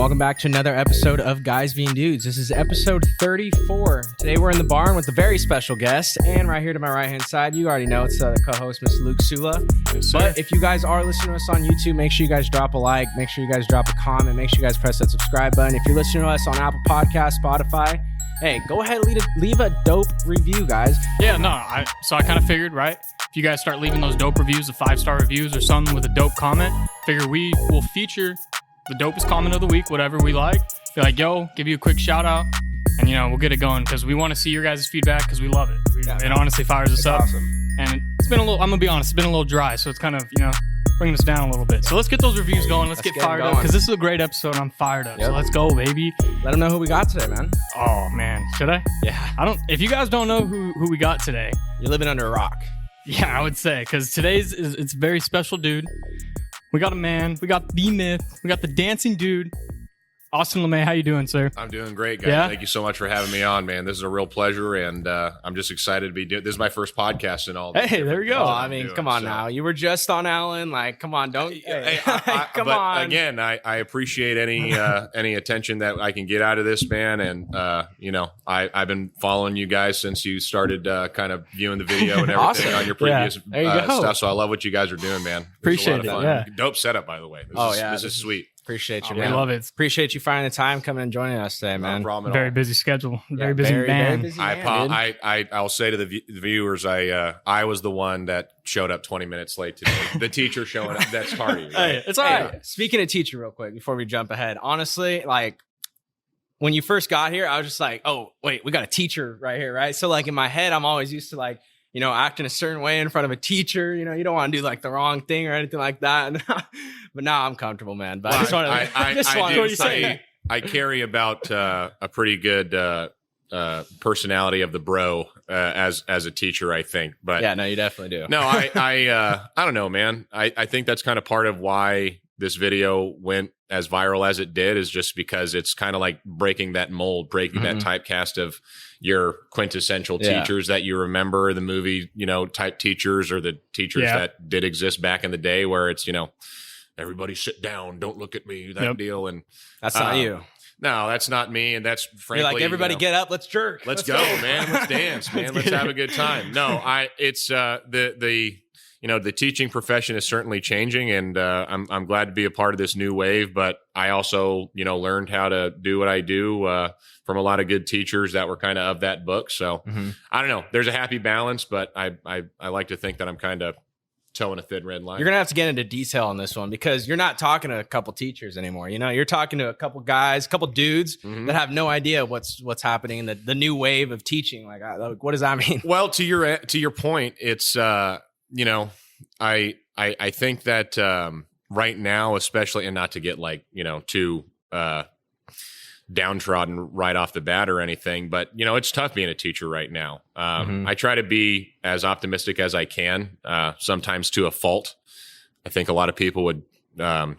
welcome back to another episode of Guys Being Dudes. This is episode 34. Today we're in the barn with a very special guest, and right here to my right-hand side, you already know it's the co-host, Mr. Luke Sula. Yes, but if you guys are listening to us on YouTube, make sure you guys drop a like, make sure you guys drop a comment, make sure you guys press that subscribe button. If you're listening to us on Apple Podcasts, Spotify, hey, go ahead and leave a dope review, guys. Yeah, no, I kind of figured, right? If you guys start leaving those dope reviews, the 5-star reviews or something with a dope comment, figure we will feature the dopest comment of the week, whatever we like. Be like, yo, give you a quick shout out, and we'll get it going because we want to see your guys' feedback because we love it. It honestly fires us up. Awesome. And it's been a little, I'm gonna be honest, it's been a little dry, so it's kind of, bringing us down a little bit. So let's get those reviews going. Let's get fired up because this is a great episode. I'm fired up. Yep. So let's go, baby. Let them know who we got today, man. Oh man, should I? Yeah. If you guys don't know who we got today, you're living under a rock. Yeah, I would say, because today's it's a very special dude. We got a man, we got the myth, we got the dancing dude. Austin LeMay, how you doing, sir? I'm doing great, guys. Yeah? Thank you so much for having me on, man. This is a real pleasure, and I'm just excited to be doing this. Is my first podcast and all. Hey, there you go. I mean, come on now. You were just on Allen. Like, come on, don't. Come on. Again, I appreciate any attention that I can get out of this, man. And I've been following you guys since you started kind of viewing the video and everything awesome. On your previous stuff. So I love what you guys are doing, man. Appreciate it. Yeah. Dope setup, by the way. This is sweet. Appreciate you, man. We love it. Appreciate you finding the time coming and joining us today, man. No problem at very all. Busy schedule. Very busy man. Very busy man, I'll say to the viewers, I was the one that showed up 20 minutes late today. The teacher showing up. That's tardy. Right? Hey, it's all right. Speaking of teacher real quick, before we jump ahead, honestly, like when you first got here, I was just like, oh, wait, we got a teacher right here, right? So like in my head, I'm always used to like, acting a certain way in front of a teacher. You don't want to do like the wrong thing or anything like that. But now I'm comfortable, man. But I carry about a pretty good personality of the bro as a teacher, I think. But yeah, no, you definitely do. No, I don't know, man. I think that's kind of part of why this video went as viral as it did, is just because it's kind of like breaking that mold, breaking that typecast of your quintessential teachers that you remember, the movie, type teachers, or the teachers that did exist back in the day, where it's, everybody sit down, don't look at me, that deal. And that's not you. No, that's not me. And that's frankly, you're like, everybody get up, let's jerk. Let's go, man. Let's dance, man. Let's have a good time. No, it's the teaching profession is certainly changing, and I'm glad to be a part of this new wave. But I also, learned how to do what I do from a lot of good teachers that were kind of that book. So I don't know. There's a happy balance, but I like to think that I'm kind of towing a thin red line. You're gonna have to get into detail on this one because you're not talking to a couple teachers anymore. You're talking to a couple guys, a couple dudes that have no idea what's happening in the new wave of teaching. Like, what does that mean? Well, to your point, it's I think that right now, especially, and not to get like too downtrodden right off the bat or anything, but it's tough being a teacher right now. I try to be as optimistic as I can, sometimes to a fault. I think a lot of people would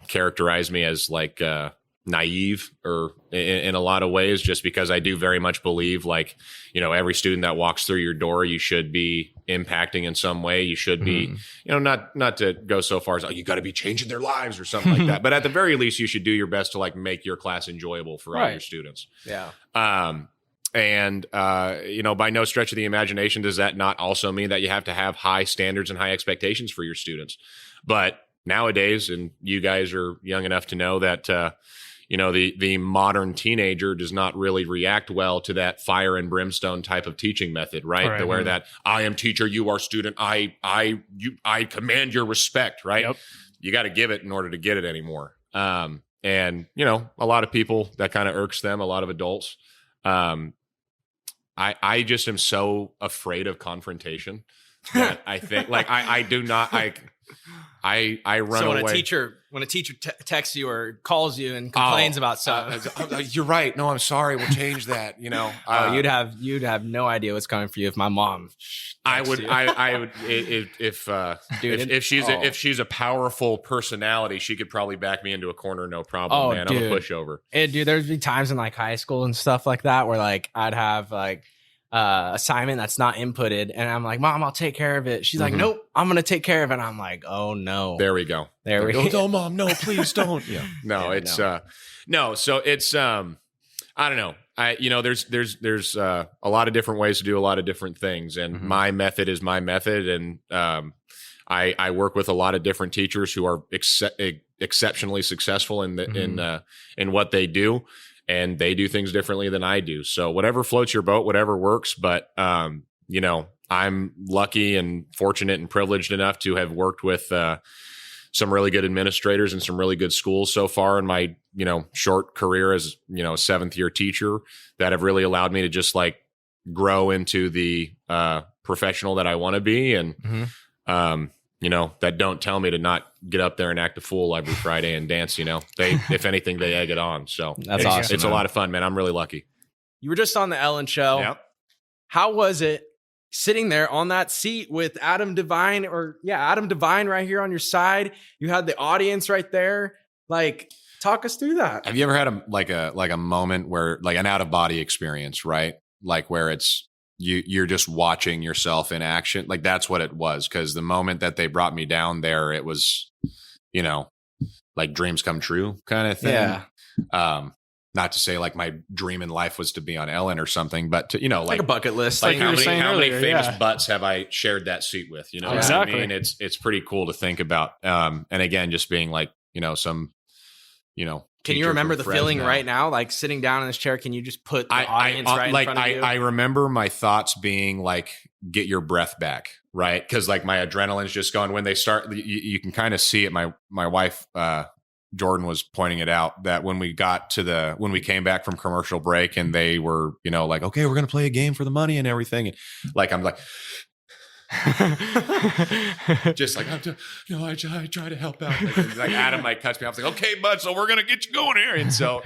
characterize me as like naive, or in a lot of ways, just because I do very much believe, like, every student that walks through your door, you should be impacting in some way. You should be, not to go so far as, you got to be changing their lives or something like that. But at the very least, you should do your best to like make your class enjoyable for all your students. Yeah. And by no stretch of the imagination does that not also mean that you have to have high standards and high expectations for your students. But nowadays, and you guys are young enough to know that, the modern teenager does not really react well to that fire and brimstone type of teaching method, right? Where that I am teacher, you are student, I command your respect, right? Yep. You got to give it in order to get it anymore. And a lot of people, that kind of irks them, a lot of adults. I just am so afraid of confrontation that I think like I do not I run so when away. When a teacher texts you or calls you and complains about stuff, you're right. No, I'm sorry. We'll change that. You'd have no idea what's coming for you if my mom. I would if she's a powerful personality, she could probably back me into a corner, no problem. Man, dude. I'm a pushover. And dude, there'd be times in like high school and stuff like that where like I'd have like assignment that's not inputted, and I'm like, Mom, I'll take care of it. She's like, Mhm. Nope, I'm gonna take care of it. And I'm like, oh no. There we go. There we go. go. Oh, Mom, no, please don't. Yeah. No, Yeah, it's no. no. So it's I don't know. There's a lot of different ways to do a lot of different things, and Mhm. my method is my method, and I work with a lot of different teachers who are exceptionally successful in in what they do, and they do things differently than I do. So whatever floats your boat, whatever works. But I'm lucky and fortunate and privileged enough to have worked with some really good administrators and some really good schools so far in my short career as a seventh year teacher that have really allowed me to just like grow into the professional that I want to be, and that don't tell me to not get up there and act a fool every Friday and dance. They, if anything, they egg it on. So That's awesome, It's a lot of fun, man. I'm really lucky. You were just on the Ellen show. Yep. How was it sitting there on that seat with Adam Devine right here on your side? You had the audience right there. Like, talk us through that. Have you ever had a moment where like an out of body experience, right? Like where it's you're just watching yourself in action. Like that's what it was. Cause the moment that they brought me down there, it was, like dreams come true kind of thing. Yeah. Not to say like my dream in life was to be on Ellen or something, but to, Like a bucket list. Like you were saying how many earlier, famous yeah. butts have I shared that seat with? You know what Exactly. I mean? It's pretty cool to think about. And again, just being like, some, Can you teacher remember from the feeling Fresno. right now? Like sitting down in this chair, can you just put the audience right in front of you? I remember my thoughts being like, get your breath back, right? Because like my adrenaline's just going. When they start, you can kind of see it. My wife, Jordan, was pointing it out that when we came back from commercial break and they were, like, okay, we're gonna play a game for the money and everything. And like I'm like. Just like I try to help out. Like Adam might cuts me off. Like, okay, bud, so we're gonna get you going here. And so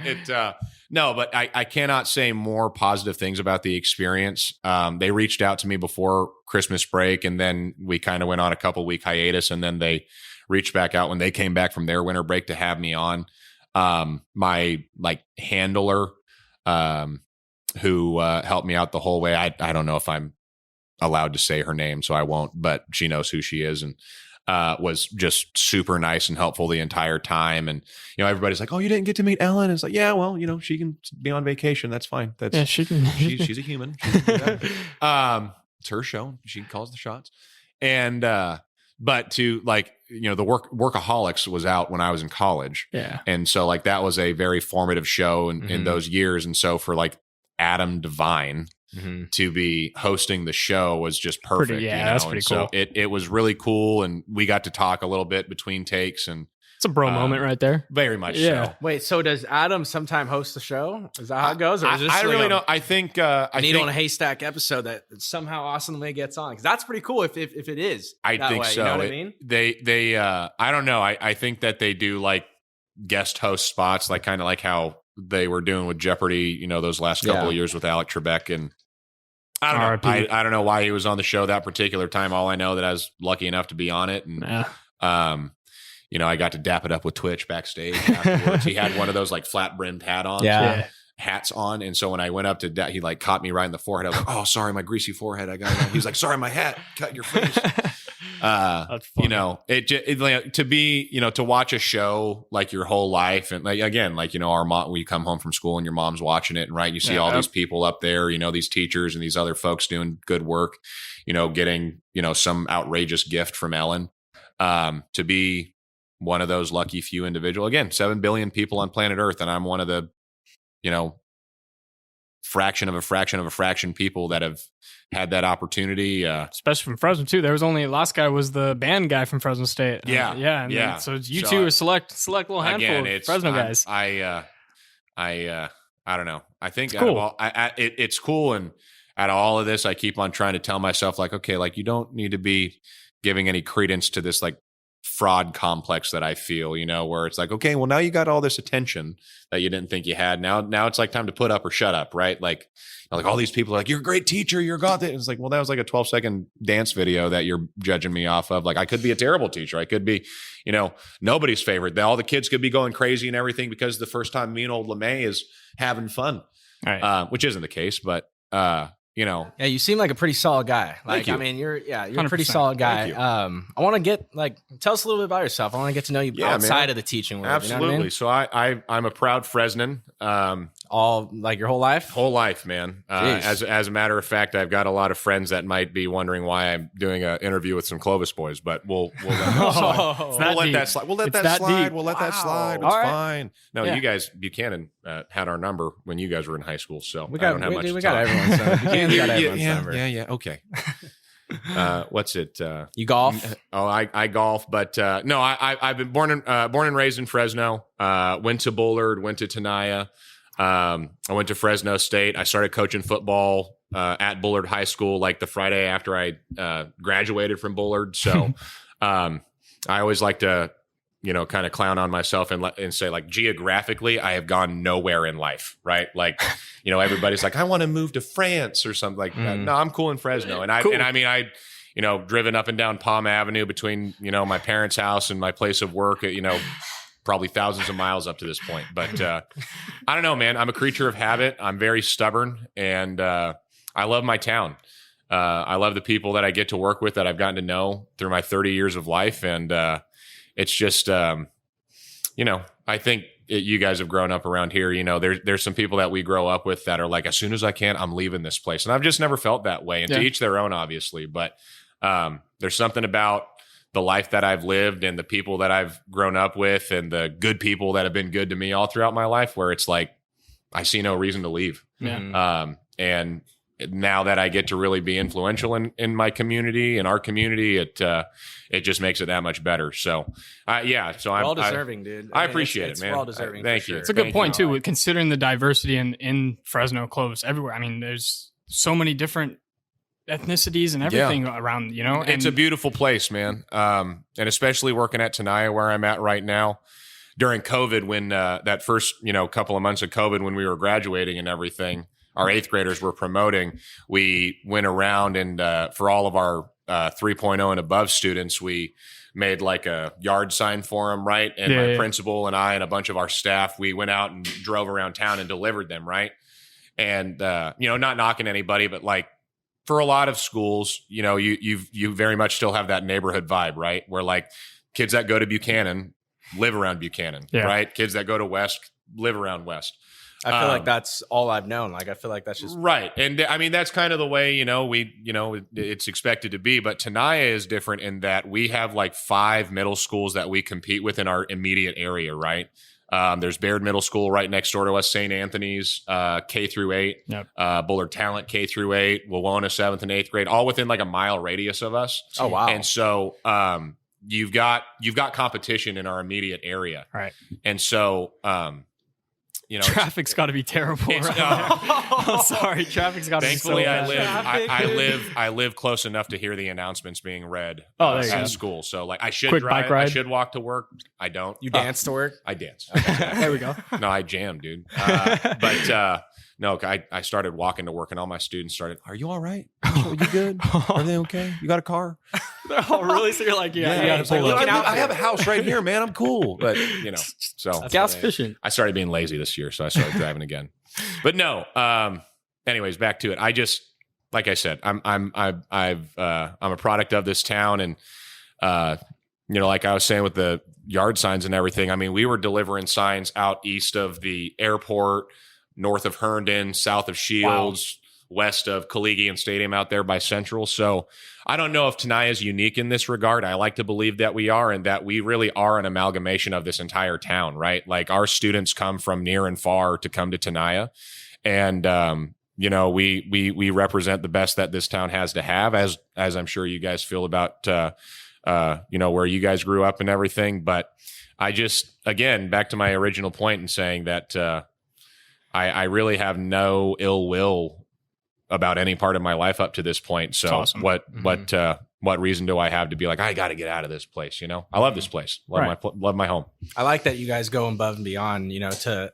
no, but I cannot say more positive things about the experience. They reached out to me before Christmas break, and then we kind of went on a couple week hiatus, and then they reached back out when they came back from their winter break to have me on. My like handler, who helped me out the whole way. I don't know if I'm allowed to say her name, so I won't, but she knows who she is, and was just super nice and helpful the entire time. And everybody's like, oh, you didn't get to meet Ellen? And it's like, yeah, well, she can be on vacation, that's fine. That's she can. she's a human. She can do that. It's her show, she calls the shots. And but to like the Workaholics was out when I was in college, Yeah. and so like that was a very formative show in those years. And so for like Adam Devine to be hosting the show was just perfect. That's pretty and cool. So it was really cool, and we got to talk a little bit between takes, and It's a bro moment right there. very much Yeah. so. Wait, so does Adam sometime host the show? Is that how it goes? Or is this I like really a don't. I think needle in a haystack episode that somehow Austin LeMay gets on? Because that's pretty cool if it is. I that think way, so. You know what I mean? They I don't know. I think that they do like guest host spots, like kind of like how they were doing with Jeopardy, those last couple of years with Alec Trebek. And I don't know. RIP. I don't know why he was on the show that particular time. All I know that I was lucky enough to be on it. And Yeah. I got to dap it up with Twitch backstage afterwards. He had one of those like flat brimmed hats on. And so when I went up to he like caught me right in the forehead. I was like, oh, sorry, my greasy forehead. I got it. He's like, sorry, my hat cut your face. That's funny. To be, to watch a show like your whole life. And like, again, like, our mom, we come home from school and your mom's watching it, and right. You see all these people up there, these teachers and these other folks doing good work, getting, some outrageous gift from Ellen, to be one of those lucky few individual. Again, 7 billion people on planet Earth, and I'm one of the, fraction of a fraction people that have had that opportunity. Especially from Fresno too. There was only last guy was the band guy from Fresno State. Yeah. So you two are select little handful of Fresno guys. I don't know. I think It's cool. it's cool. And out of all of this, I keep on trying to tell myself like, okay, like you don't need to be giving any credence to this like fraud complex that I feel, where it's like, okay, well now you got all this attention that you didn't think you had. Now it's like time to put up or shut up, right? Like all these people are like, you're a great teacher, you're got that. It's like, well, that was like a 12-second dance video that you're judging me off of. Like I could be a terrible teacher. I could be, nobody's favorite. All the kids could be going crazy and everything because the first time me and old LeMay is having fun, Right. which isn't the case, but you know. Yeah, you seem like a pretty solid guy. Like, you. I mean, you're a pretty 100%. solid guy. Thank you. I want to get tell us a little bit about yourself. I want to get to know you Yeah, outside man. of the teaching world. Absolutely. You know what I mean? So I'm a proud Fresnan. All like your whole life. Whole life, man. Jeez. As a matter of fact, I've got a lot of friends that might be wondering why I'm doing an interview with some Clovis boys, but we'll let that slide. It's that deep. That slide. We'll let It's that that slide. deep. We'll let that Wow. slide. It's All right. fine. No, Yeah. you guys, Buchanan had our number when you guys were in high school, so We I got don't have much to we talk. got everyone's number. Buchanan's got everyone's number. Yeah. Okay. What's it? You golf? I golf, but no, I've been born and raised in Fresno. Went to Bullard, went to Tenaya. I went to Fresno State. I started coaching football at Bullard High School like the Friday after I graduated from Bullard. So I always like to, kind of clown on myself and say, like, geographically, I have gone nowhere in life, right? Like, everybody's like, I want to move to France or something like that. No, I'm cool in Fresno. And I driven up and down Palm Avenue between, my parents' house and my place of work, probably thousands of miles up to this point. But I don't know, man. I'm a creature of habit. I'm very stubborn, and I love my town. I love the people that I get to work with that I've gotten to know through my 30 years of life. And it's just, I think you guys have grown up around here. There's some people that we grow up with that are like, as soon as I can, I'm leaving this place. And I've just never felt that way. And to each their own, obviously. But there's something about the life that I've lived and the people that I've grown up with and the good people that have been good to me all throughout my life where it's like, I see no reason to leave. Yeah. And now that I get to really be influential in my community, in our community, it just makes it that much better. So, So I'm all deserving, dude. I appreciate it, man. We're all deserving. Thank for you. sure. It's a good Thank point, you. too, considering the diversity in Fresno, Clovis, everywhere. I mean, there's so many different ethnicities and everything around, And It's a beautiful place, man. And especially working at Tenaya, where I'm at right now. During COVID, when that first, couple of months of COVID, when we were graduating and everything, our eighth graders were promoting. We went around and for all of our 3.0 and above students, we made like a yard sign for them, right? And my principal and I and a bunch of our staff, we went out and drove around town and delivered them, right? And not knocking anybody, but like for a lot of schools, you very much still have that neighborhood vibe, right? Where like kids that go to Buchanan live around Buchanan, right? Kids that go to West live around West. I feel like that's all I've known. Like, I feel like that's just right. And I mean, that's kind of the way, it's expected to be. But Tenaya is different in that we have like 5 middle schools that we compete with in our immediate area, right? There's Baird Middle School right next door to us, St. Anthony's, K through 8, Bullard Talent K through 8, Wawona 7th and 8th grade, all within like a mile radius of us. Oh, wow. And so you've got competition in our immediate area. Right. And so traffic's got to be terrible. Right there. I'm sorry, traffic's got to be so thankfully bad. I live close enough to hear the announcements being read there you go. at school. So like I should Quick drive, bike ride. I should walk to work. I don't. You dance to work? I dance. There we go. No, I jam, dude. But no, I started walking to work, and all my students started. Are you all right? Are you good? Are they okay? You got a car? Oh, really? So you're like, you gotta it's like, pull look up. out I have a house right here, man. I'm cool. But so Gas efficient. I started being lazy this year, so I started driving again. But no. Anyways, back to it. I just, like I said, I'm a product of this town, and like I was saying with the yard signs and everything. I mean, we were delivering signs out east of the airport, north of Herndon, south of Shields, west of Collegian Stadium out there by Central. So I don't know if Tenaya is unique in this regard. I like to believe that we are, and that we really are an amalgamation of this entire town, right? Like our students come from near and far to come to Tenaya. And, we represent the best that this town has to have, as I'm sure you guys feel about, where you guys grew up and everything. But I just, again, back to my original point in saying that, I really have no ill will about any part of my life up to this point. So awesome. What reason do I have to be like, I got to get out of this place? I love this place. Love my home. I like that you guys go above and beyond, to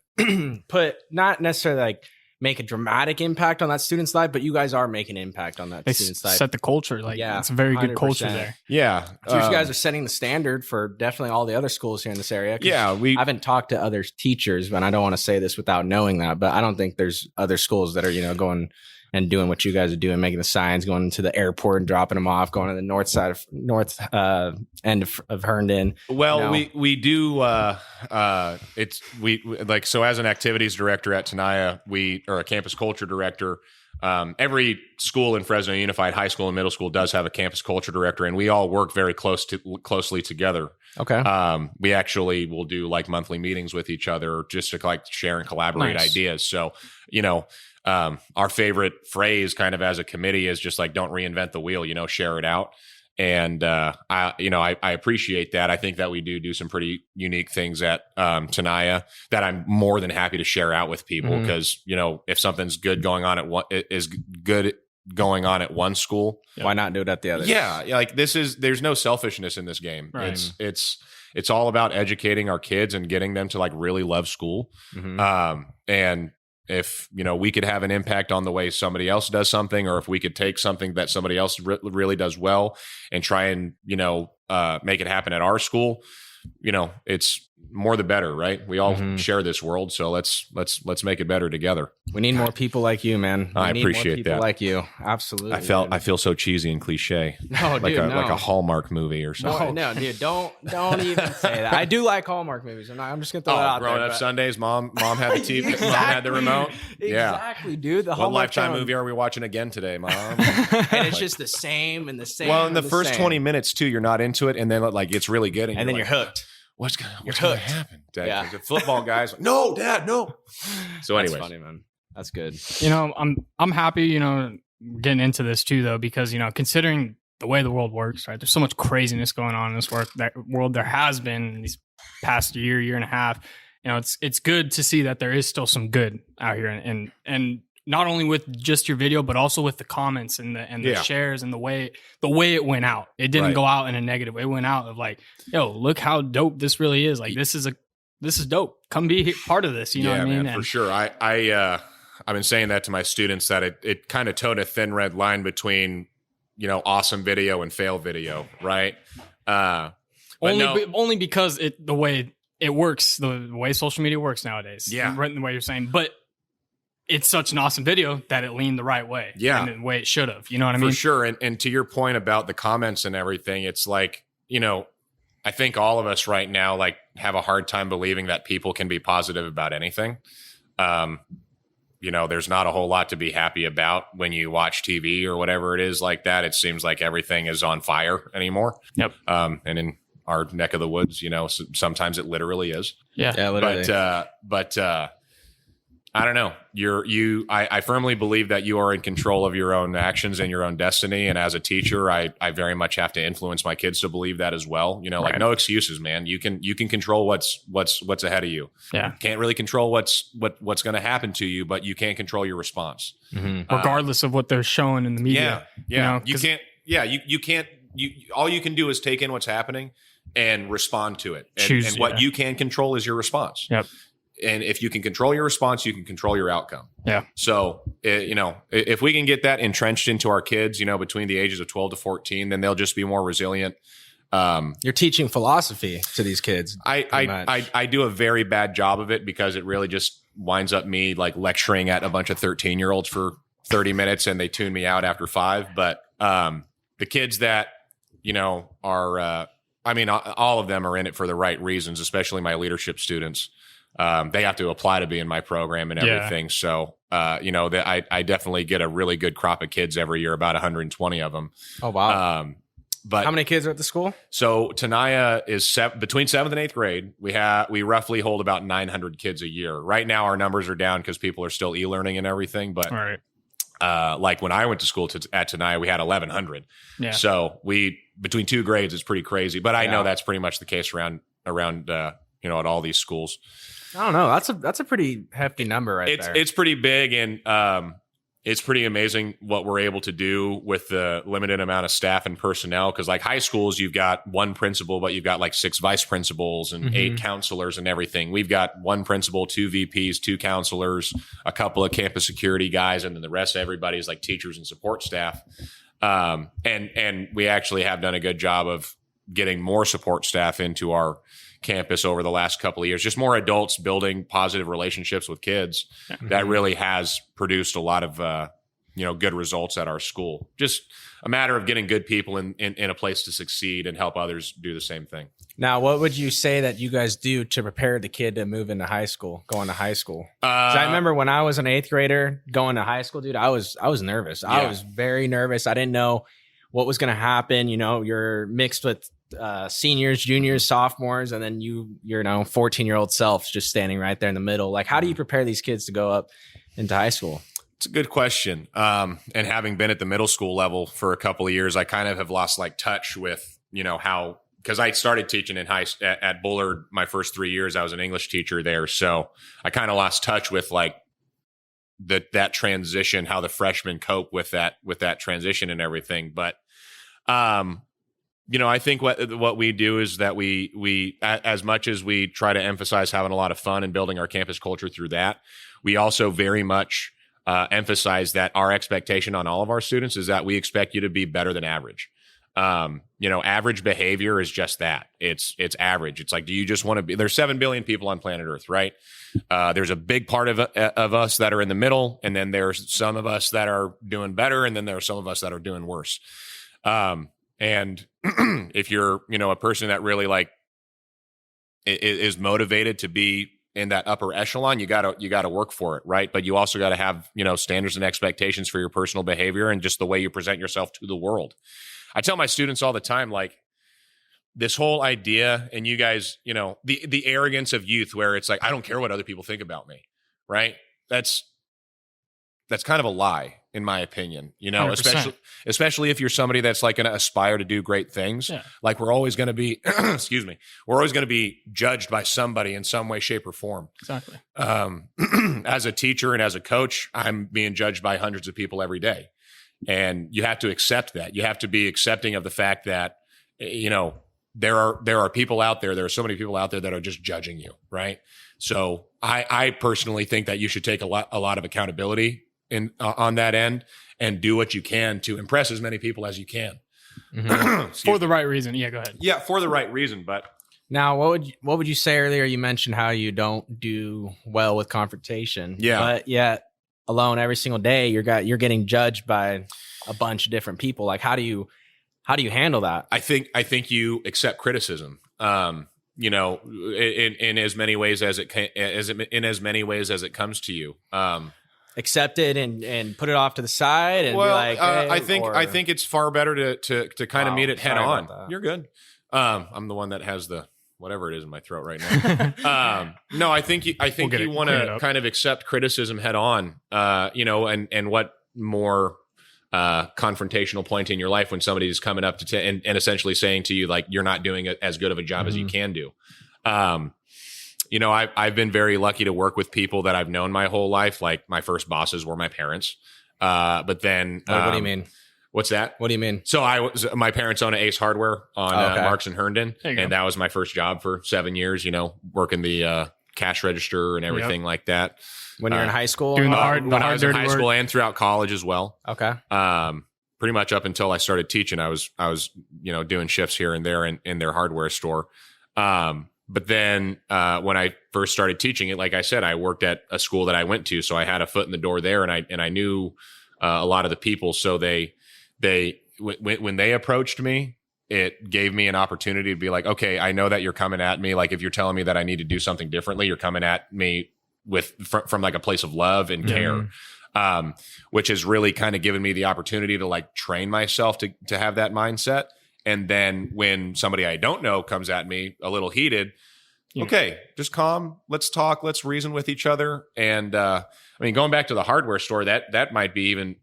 put not necessarily like make a dramatic impact on that student's life, but you guys are making an impact on that They student's life. set the culture. Like, Yeah, it's a very good 100%. culture there. Yeah. So you guys are setting the standard for definitely all the other schools here in this area. 'Cause I haven't talked to other teachers, and I don't want to say this without knowing that, but I don't think there's other schools that are, going and doing what you guys are doing, making the signs, going to the airport and dropping them off, going to the north end of Herndon. Well, we do. It's we like so as an activities director at Tenaya, or a campus culture director. Every school in Fresno Unified High School and Middle School does have a campus culture director, and we all work very closely together. Okay. We actually will do like monthly meetings with each other just to like share and collaborate ideas. So, our favorite phrase kind of as a committee is just like, don't reinvent the wheel, share it out. And, I appreciate that. I think that we do some pretty unique things at, Tenaya that I'm more than happy to share out with people. Cause if something's good going on at one school, why not do it at the other? Yeah. Like there's no selfishness in this game. Right. It's all about educating our kids and getting them to like really love school. And if, we could have an impact on the way somebody else does something, or if we could take something that somebody else really does well and try and, make it happen at our school, it's more the better, right? We all share this world. So let's make it better together. We need more people like you, man. I appreciate more people that. Like you. Absolutely. I feel so cheesy and cliche. No, like dude, like a Hallmark movie or something. No, dude, don't even say that. I do like Hallmark movies. I'm just gonna throw that out there. Growing up Sundays, mom had the TV, exactly. Mom had the remote. Exactly, dude. The what Hallmark Lifetime channel. movie are we watching again today, Mom? And it's just the same and the same. Well, in the first same. 20 minutes too, you're not into it, and then like it's really good, and then you're hooked. What's gonna happen? Dad, Yeah. the football guys. Like, no, Dad, no. So, anyways, That's funny, man. That's good. I'm happy, getting into this too, though, because considering the way the world works, right? There's so much craziness going on in this world. There has been in these past year and a half. It's good to see that there is still some good out here, and not only with just your video, but also with the comments and the shares and the way it went out. It didn't go out in a negative way. It went out of like, yo, look how dope this really is. Like this is dope. Come be part of this. You know what I mean? Man, for sure. I've been saying that to my students that it kind of towed a thin red line between, awesome video and fail video. Right. Only because the way it works, the way social media works nowadays. Yeah. Right in the way you're saying, but it's such an awesome video that it leaned the right way. Yeah. And the way it should have. You know what I mean? For sure. And to your point about the comments and everything, it's like, I think all of us right now, like, have a hard time believing that people can be positive about anything. There's not a whole lot to be happy about when you watch TV or whatever it is like that. It seems like everything is on fire anymore. Yep. And in our neck of the woods, sometimes it literally is. Yeah. Literally. But I don't know. I firmly believe that you are in control of your own actions and your own destiny. And as a teacher, I very much have to influence my kids to believe that as well. Like no excuses, man. You can control what's ahead of you. Yeah. Can't really control what's going to happen to you, but you can control your response. Regardless of what they're showing in the media. Yeah. You can't. Yeah. You can't. All you can do is take in what's happening and respond to it. And what you can control is your response. Yep. And if you can control your response, you can control your outcome. Yeah. So, if we can get that entrenched into our kids, between the ages of 12 to 14, then they'll just be more resilient. You're teaching philosophy to these kids. I do a very bad job of it because it really just winds up me like lecturing at a bunch of 13-year-olds for 30 minutes and they tune me out after 5. But the kids that, are, all of them are in it for the right reasons, especially my leadership students. They have to apply to be in my program and everything. Yeah. So, I definitely get a really good crop of kids every year, about 120 of them. Oh, wow. But how many kids are at the school? So Tenaya is between 7th and 8th grade. We roughly hold about 900 kids a year. Right now, our numbers are down because people are still e-learning and everything. But like when I went to school at Tenaya, we had 1,100. Yeah. So between 2 grades, it's pretty crazy. But I know that's pretty much the case around at all these schools. I don't know. That's a pretty hefty number there. It's pretty big, and it's pretty amazing what we're able to do with the limited amount of staff and personnel. Because like high schools, you've got 1 principal, but you've got like 6 vice principals and 8 counselors and everything. We've got 1 principal, 2 VPs, 2 counselors, a couple of campus security guys, and then the rest of everybody is like teachers and support staff. And we actually have done a good job of getting more support staff into our campus over the last couple of years, just more adults building positive relationships with kids. That really has produced a lot of good results at our school. Just a matter of getting good people in a place to succeed and help others do the same thing. Now, what would you say that you guys do to prepare the kid to move into high school, going to high school? 'Cause I remember when I was an 8th grader going to high school, dude, I was nervous. I was very nervous. I didn't know what was going to happen. You're mixed with seniors, juniors, sophomores, and then your 14-year-old self just standing right there in the middle. Like, how do you prepare these kids to go up into high school? It's a good question. And having been at the middle school level for a couple of years, I kind of have lost touch with, how, because I started teaching at Bullard my first 3 years. I was an English teacher there. So I kind of lost touch with that transition, how the freshmen cope with that transition and everything. But, I think what we do is that we, as much as we try to emphasize having a lot of fun and building our campus culture through that, we also very much emphasize that our expectation on all of our students is that we expect you to be better than average. Average behavior is just that. It's average. It's like, do you just want to be, there's 7 billion people on planet Earth, right? There's a big part of us that are in the middle. And then there's some of us that are doing better. And then there are some of us that are doing worse. And if you're, a person that really is motivated to be in that upper echelon, you gotta work for it, right? But you also gotta have, standards and expectations for your personal behavior and just the way you present yourself to the world. I tell my students all the time, this whole idea, and you guys, the arrogance of youth, where it's I don't care what other people think about me, right? That's kind of a lie, in my opinion, 100%. especially if you're somebody that's going to aspire to do great things. Yeah. We're always going to be, excuse me, we're always going to be judged by somebody in some way, shape, or form. Exactly. As a teacher and as a coach, I'm being judged by hundreds of people every day. And you have to accept that. You have to be accepting of the fact that, there are people out there. There are so many people out there that are just judging you, right? So I personally think that you should take a lot of accountability on that end and do what you can to impress as many people as you can. Mm-hmm. For the right reason. Yeah, go ahead. Yeah, for the right reason. But now, what would you say earlier? You mentioned how you don't do well with confrontation. Yeah. But yet alone every single day, you're getting judged by a bunch of different people. How do you handle that? I think you accept criticism. In as many ways as it comes to you. Accept it and put it off to the side and be like, hey, I think it's far better to kind of meet it head on. You're good. I'm the one that has the whatever it is in my throat right now. No, I think you want to kind of accept criticism head on. And what more confrontational point in your life when somebody is coming up to and essentially saying to you you're not doing as good of a job as you can do. I've been very lucky to work with people that I've known my whole life. My first bosses were my parents. But then, what do you mean? What's that? What do you mean? So my parents own Ace Hardware on Marks and Herndon, and that was my first job for 7 years. Working the cash register and everything like that. When you're in high school, doing when I was in high school and throughout college as well. Okay. Pretty much up until I started teaching, I was doing shifts here and there in their hardware store. But then when I first started teaching it, like I said, I worked at a school that I went to, so I had a foot in the door there, and I knew a lot of the people. So when they approached me, it gave me an opportunity to be like, okay, I know that you're coming at me. If you're telling me that I need to do something differently, you're coming at me from a place of love and care, which has really kind of given me the opportunity to train myself to have that mindset. And then when somebody I don't know comes at me a little heated, okay, just calm. Let's talk. Let's reason with each other. And going back to the hardware store, that might be even,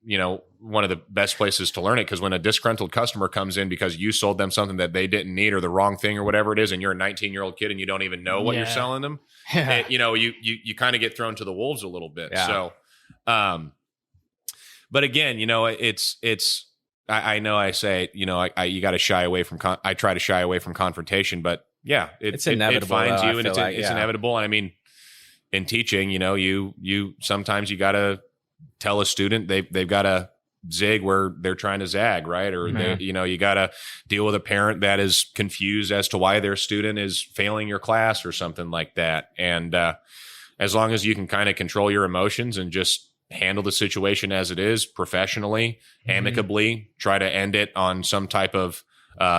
one of the best places to learn it. Because when a disgruntled customer comes in because you sold them something that they didn't need or the wrong thing or whatever it is, and you're a 19-year-old kid and you don't even know what you're selling them, you kind of get thrown to the wolves a little bit. Yeah. So, but again, it's. I know I say, you got to shy away from. I try to shy away from confrontation, but yeah, it's inevitable. It finds though, you, and it's inevitable. And in teaching, you sometimes you got to tell a student they've got to zig where they're trying to zag, right? Or you got to deal with a parent that is confused as to why their student is failing your class or something like that. And as long as you can kind of control your emotions and just handle the situation as it is professionally, amicably, try to end it on some type of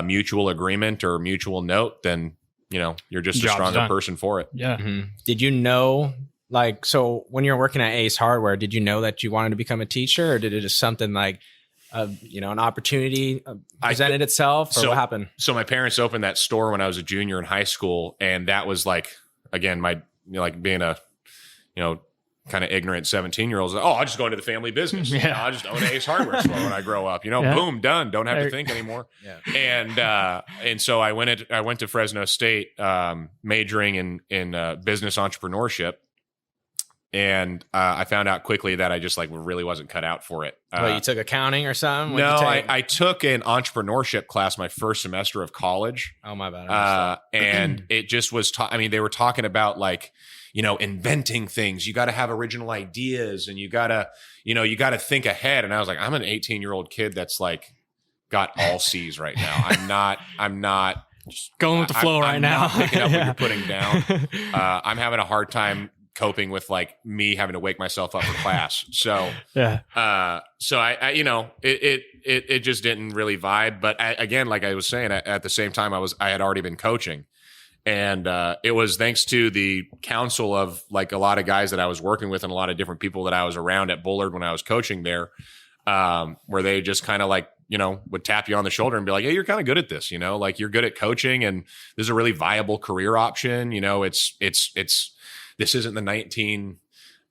mutual agreement or mutual note, then, you're just a Job's stronger done. person for it. Yeah. Did you know, like, so when you were working at Ace Hardware, did you know that you wanted to become a teacher, or did it just something like, an opportunity presented itself, or what happened? So my parents opened that store when I was a junior in high school. And that was like, again, being a, kind of ignorant 17-year-olds. Oh, I'll just go into the family business. Yeah. I'll just own an Ace Hardware store when I grow up. Boom, done. Don't have to think anymore. Yeah. And so I went to Fresno State, majoring in business entrepreneurship, and I found out quickly that I just really wasn't cut out for it. You took accounting or something? No, I took an entrepreneurship class my first semester of college. Oh, my bad. And it just was. They were talking about inventing things. You got to have original ideas, and you gotta think ahead. And I was like, I'm an 18-year-old kid that's got all C's right now. I'm not Just going with the flow right I'm now. Not picking up what you're putting down. I'm having a hard time coping with me having to wake myself up for class. So so I it just didn't really vibe. But again, like I was saying, at the same time, I had already been coaching. And it was thanks to the counsel of a lot of guys that I was working with and a lot of different people that I was around at Bullard when I was coaching there, where they just kind of would tap you on the shoulder and be like, hey, you're kind of good at this, you're good at coaching and this is a really viable career option. This isn't the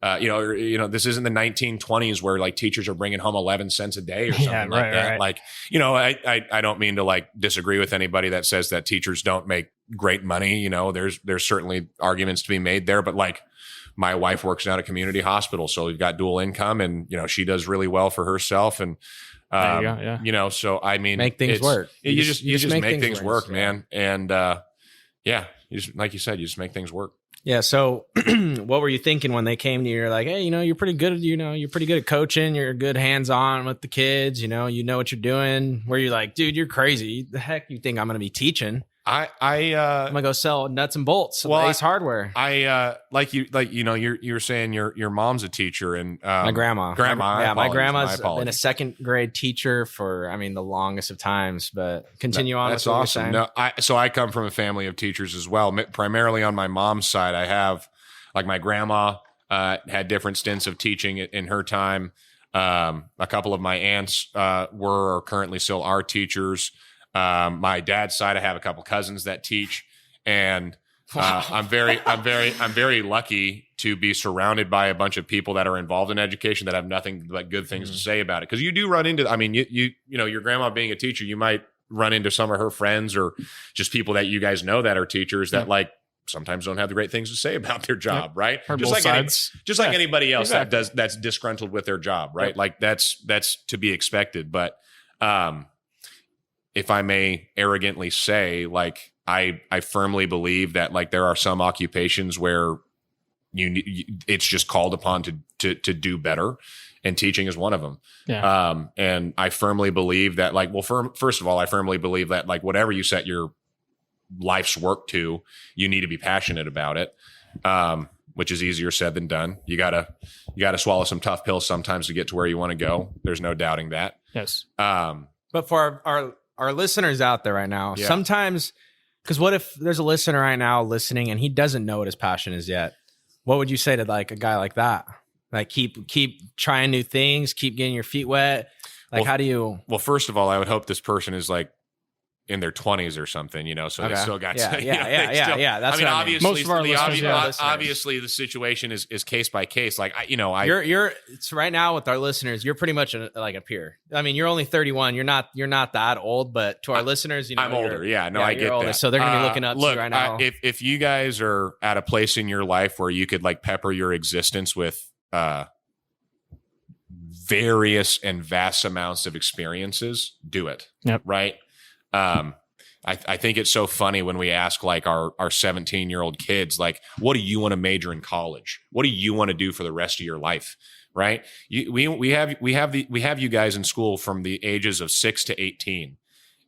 this isn't the 1920s where teachers are bringing home 11 cents a day or something like that. Right. I don't mean to disagree with anybody that says that teachers don't make great money. There's certainly arguments to be made there, but my wife works down at a community hospital, so we've got dual income, and she does really well for herself. And there you go, yeah. So I mean, make things work. You just make things work, man. And you just, like you said, you just make things work. Yeah. So what were you thinking when they came to you? You're like, hey, you're pretty good. You're pretty good at coaching. You're good hands-on with the kids. You know what you're doing. Where you're like, dude, you're crazy. The heck you think I'm going to be teaching? I'm gonna go sell nuts and bolts. Well, Ace Hardware. You were saying your mom's a teacher, and my grandma. My grandma's been a second grade teacher for the longest of times. But continue on. That's with what awesome. You're saying. So I come from a family of teachers as well. Primarily on my mom's side, I have my grandma had different stints of teaching in her time. A couple of my aunts were or currently still are teachers. My dad's side, I have a couple cousins that teach, and I'm very lucky to be surrounded by a bunch of people that are involved in education that have nothing but good things to say about it. Because you do run into, your grandma being a teacher, you might run into some of her friends or just people that you guys know that are teachers that sometimes don't have the great things to say about their job, right? Just like anybody else that's disgruntled with their job, right? Yep. That's to be expected, but if I may arrogantly say, I firmly believe that there are some occupations where it's just called upon to do better, and teaching is one of them. Yeah. And I firmly believe that first of all, I firmly believe that whatever you set your life's work to, you need to be passionate about it. Which is easier said than done. You gotta swallow some tough pills sometimes to get to where you want to go. There's no doubting that. Yes. But for our listeners out there right now, sometimes, because what if there's a listener right now listening and he doesn't know what his passion is yet? What would you say to a guy like that? Keep trying new things, keep getting your feet wet. How do you? Well, first of all, I would hope this person is in their 20s or something, so they still got That's obviously most of our listeners, obviously the situation is case by case. You're it's right now with our listeners, you're pretty much a peer. You're only 31. You're not that old, but to our listeners, I'm older. I get older, that. So they're gonna be looking up to you right now. If you guys are at a place in your life where you could pepper your existence with various and vast amounts of experiences, do it. Yep. Right. I think it's so funny when we ask our 17-year-old kids, what do you want to major in college? What do you want to do for the rest of your life? Right. We have you guys in school from the ages of 6 to 18.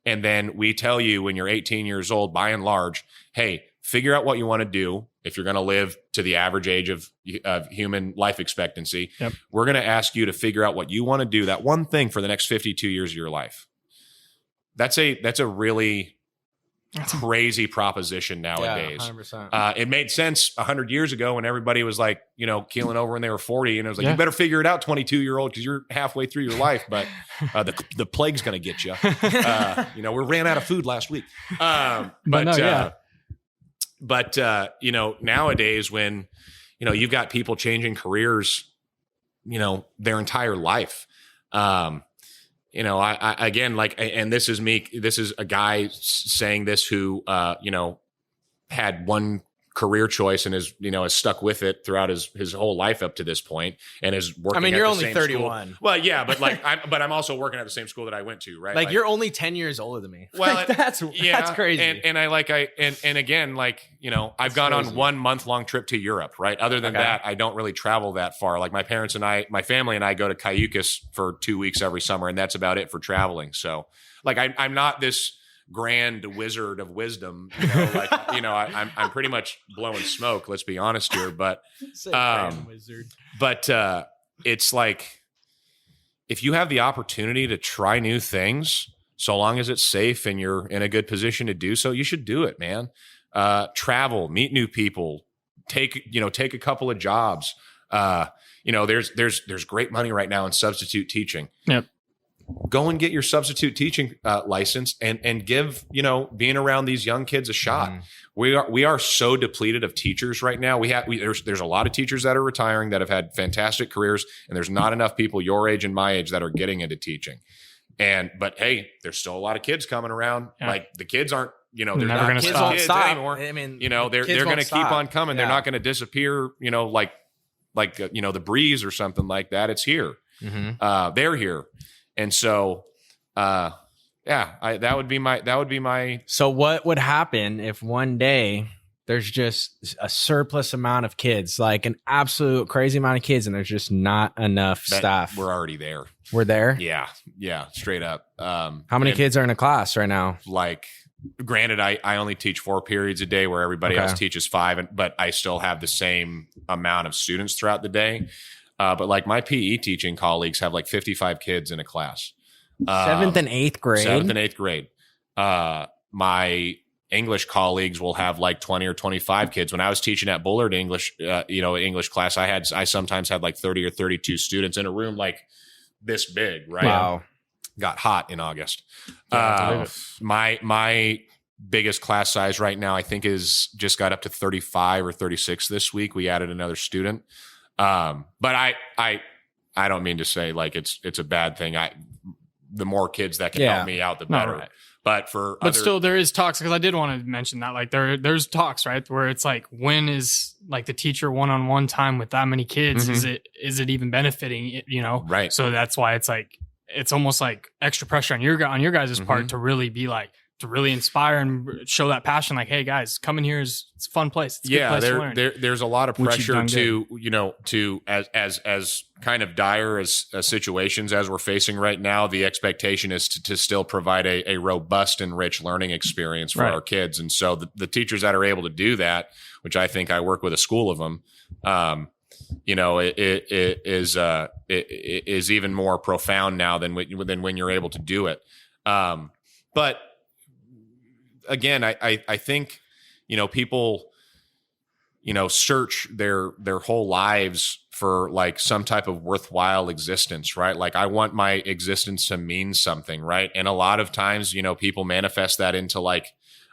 And then we tell you when you're 18 years old, by and large, hey, figure out what you want to do. If you're going to live to the average age of human life expectancy, we're going to ask you to figure out what you want to do, that one thing for the next 52 years of your life. That's a really crazy proposition nowadays. Yeah, 100%. It made sense 100 years ago when everybody was like, keeling over when they were 40, and it was like, you better figure it out, 22-year-old, because you're halfway through your life, but the plague's going to get you. We ran out of food last week. But nowadays when, you've got people changing careers, their entire life. I again, like, and this is me, this is a guy saying this who, had one career choice and is stuck with it throughout his whole life up to this point, and is working. I mean, at you're the only same 31. School. Well, yeah, but like, I'm also working at the same school that I went to, right? Like you're only 10 years older than me. Well, like, that's crazy. And again, like, I've gone on 1 month-long trip to Europe, right? Other than that, I don't really travel that far. Like my family and I go to Cayucas for 2 weeks every summer, and that's about it for traveling. So like, I'm not this grand wizard of wisdom, I'm pretty much blowing smoke, let's be honest here, but it's like, if you have the opportunity to try new things, so long as it's safe and you're in a good position to do so, you should do it, man. Travel, meet new people, take a couple of jobs. There's great money right now in substitute teaching. Yep. Go and get your substitute teaching license and give, being around these young kids a shot. Mm. We are so depleted of teachers right now. There's a lot of teachers that are retiring that have had fantastic careers, and there's not enough people your age and my age that are getting into teaching. But hey, there's still a lot of kids coming around. Yeah. Like the kids aren't, they're never not going to kids, stop. kids anymore. I mean, they're going to keep on coming. Yeah. They're not going to disappear, like the breeze or something like that. It's here. Mm-hmm. They're here. And so, that would be my. So what would happen if one day there's just a surplus amount of kids, like an absolute crazy amount of kids, and there's just not enough staff? We're already there. We're there? Yeah, straight up. How many kids are in a class right now? Like, granted, I only teach 4 periods a day where everybody else teaches 5, but I still have the same amount of students throughout the day. But like my PE teaching colleagues have like 55 kids in a class. 7th and 8th grade. 7th and 8th grade. My English colleagues will have like 20 or 25 kids. When I was teaching at Bullard English, English class, I sometimes had like 30 or 32 students in a room like this big, right? Wow. Got hot in August. My biggest class size right now, I think, is just got up to 35 or 36 this week. We added another student. But I don't mean to say like it's a bad thing. The more kids that can help me out, the better. Right. But still, there is talks, because I did want to mention that, like there's talks, right, where it's like, when is like the teacher one-on-one time with that many kids? Mm-hmm. Is it even benefiting it? Right. So that's why it's like, it's almost like extra pressure on your guys' part to really be like, to really inspire and show that passion. Like, hey guys, come in here. It's a fun place. It's a good place to learn. There's a lot of pressure to as kind of dire as situations as we're facing right now. The expectation is to still provide a robust and rich learning experience for our kids. And so the teachers that are able to do that, which I think I work with a school of them, it is even more profound now than when you're able to do it. But again, I think, people, search their whole lives for like some type of worthwhile existence, right? Like, I want my existence to mean something, right? And a lot of times, people manifest that into like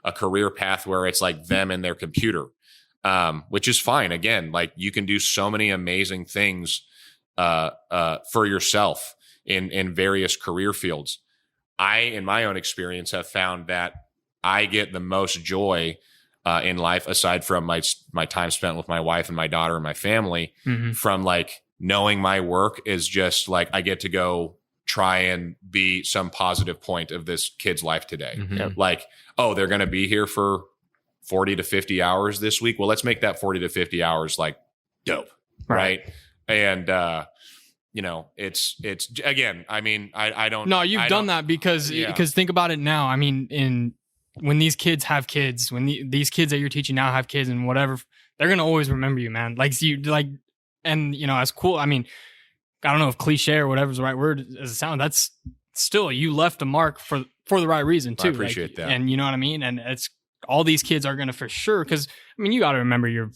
a career path where it's like them and their computer, which is fine. Again, like, you can do so many amazing things for yourself in various career fields. I, in my own experience, have found that I get the most joy in life, aside from my time spent with my wife and my daughter and my family, from like knowing my work is just like, I get to go try and be some positive point of this kid's life today. Mm-hmm. Like, oh, they're going to be here for 40 to 50 hours this week. Well, let's make that 40 to 50 hours like dope. Right. And, it's again, I mean, I don't. No, you've done that because think about it now. I mean, when these kids have kids, when these kids that you're teaching now have kids and whatever, they're going to always remember you, man. Like, you like, and you know, as cool, I mean, I don't know if cliche or whatever's the right word as it sounds, that's still, you left a mark for the right reason too. I appreciate that. And you know what I mean? And it's all these kids are going to for sure. Cause I mean, you got to remember your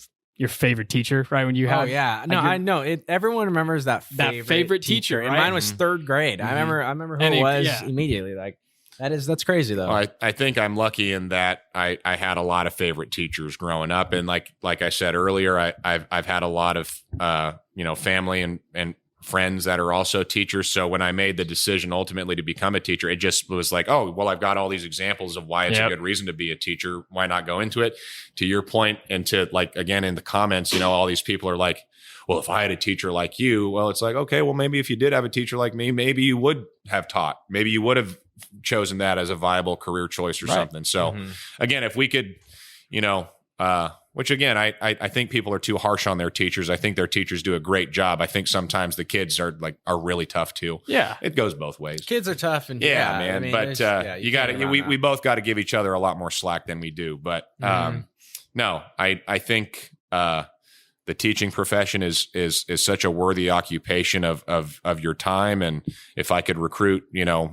favorite teacher, right? When you have, oh yeah, no, I know it. Everyone remembers that favorite teacher, and right? mine was third grade. I remember who And it was yeah. immediately. Like that's crazy though. I think I'm lucky in that I had a lot of favorite teachers growing up, and like I said earlier, I've had a lot of family and friends that are also teachers. So when I made the decision ultimately to become a teacher, it just was like, oh, well, I've got all these examples of why it's a good reason to be a teacher. Why not go into it? To your point, and to like, again, in the comments, all these people are like, well, if I had a teacher like you, well, it's like, okay, well, maybe if you did have a teacher like me, maybe you would have taught, maybe you would have chosen that as a viable career choice or something. So again, if we could, which again, I think people are too harsh on their teachers. I think their teachers do a great job. I think sometimes the kids are really tough too. Yeah. It goes both ways. Kids are tough and man. I mean, but you got to, we both got to give each other a lot more slack than we do. But no, I think the teaching profession is such a worthy occupation of your time. And if I could recruit,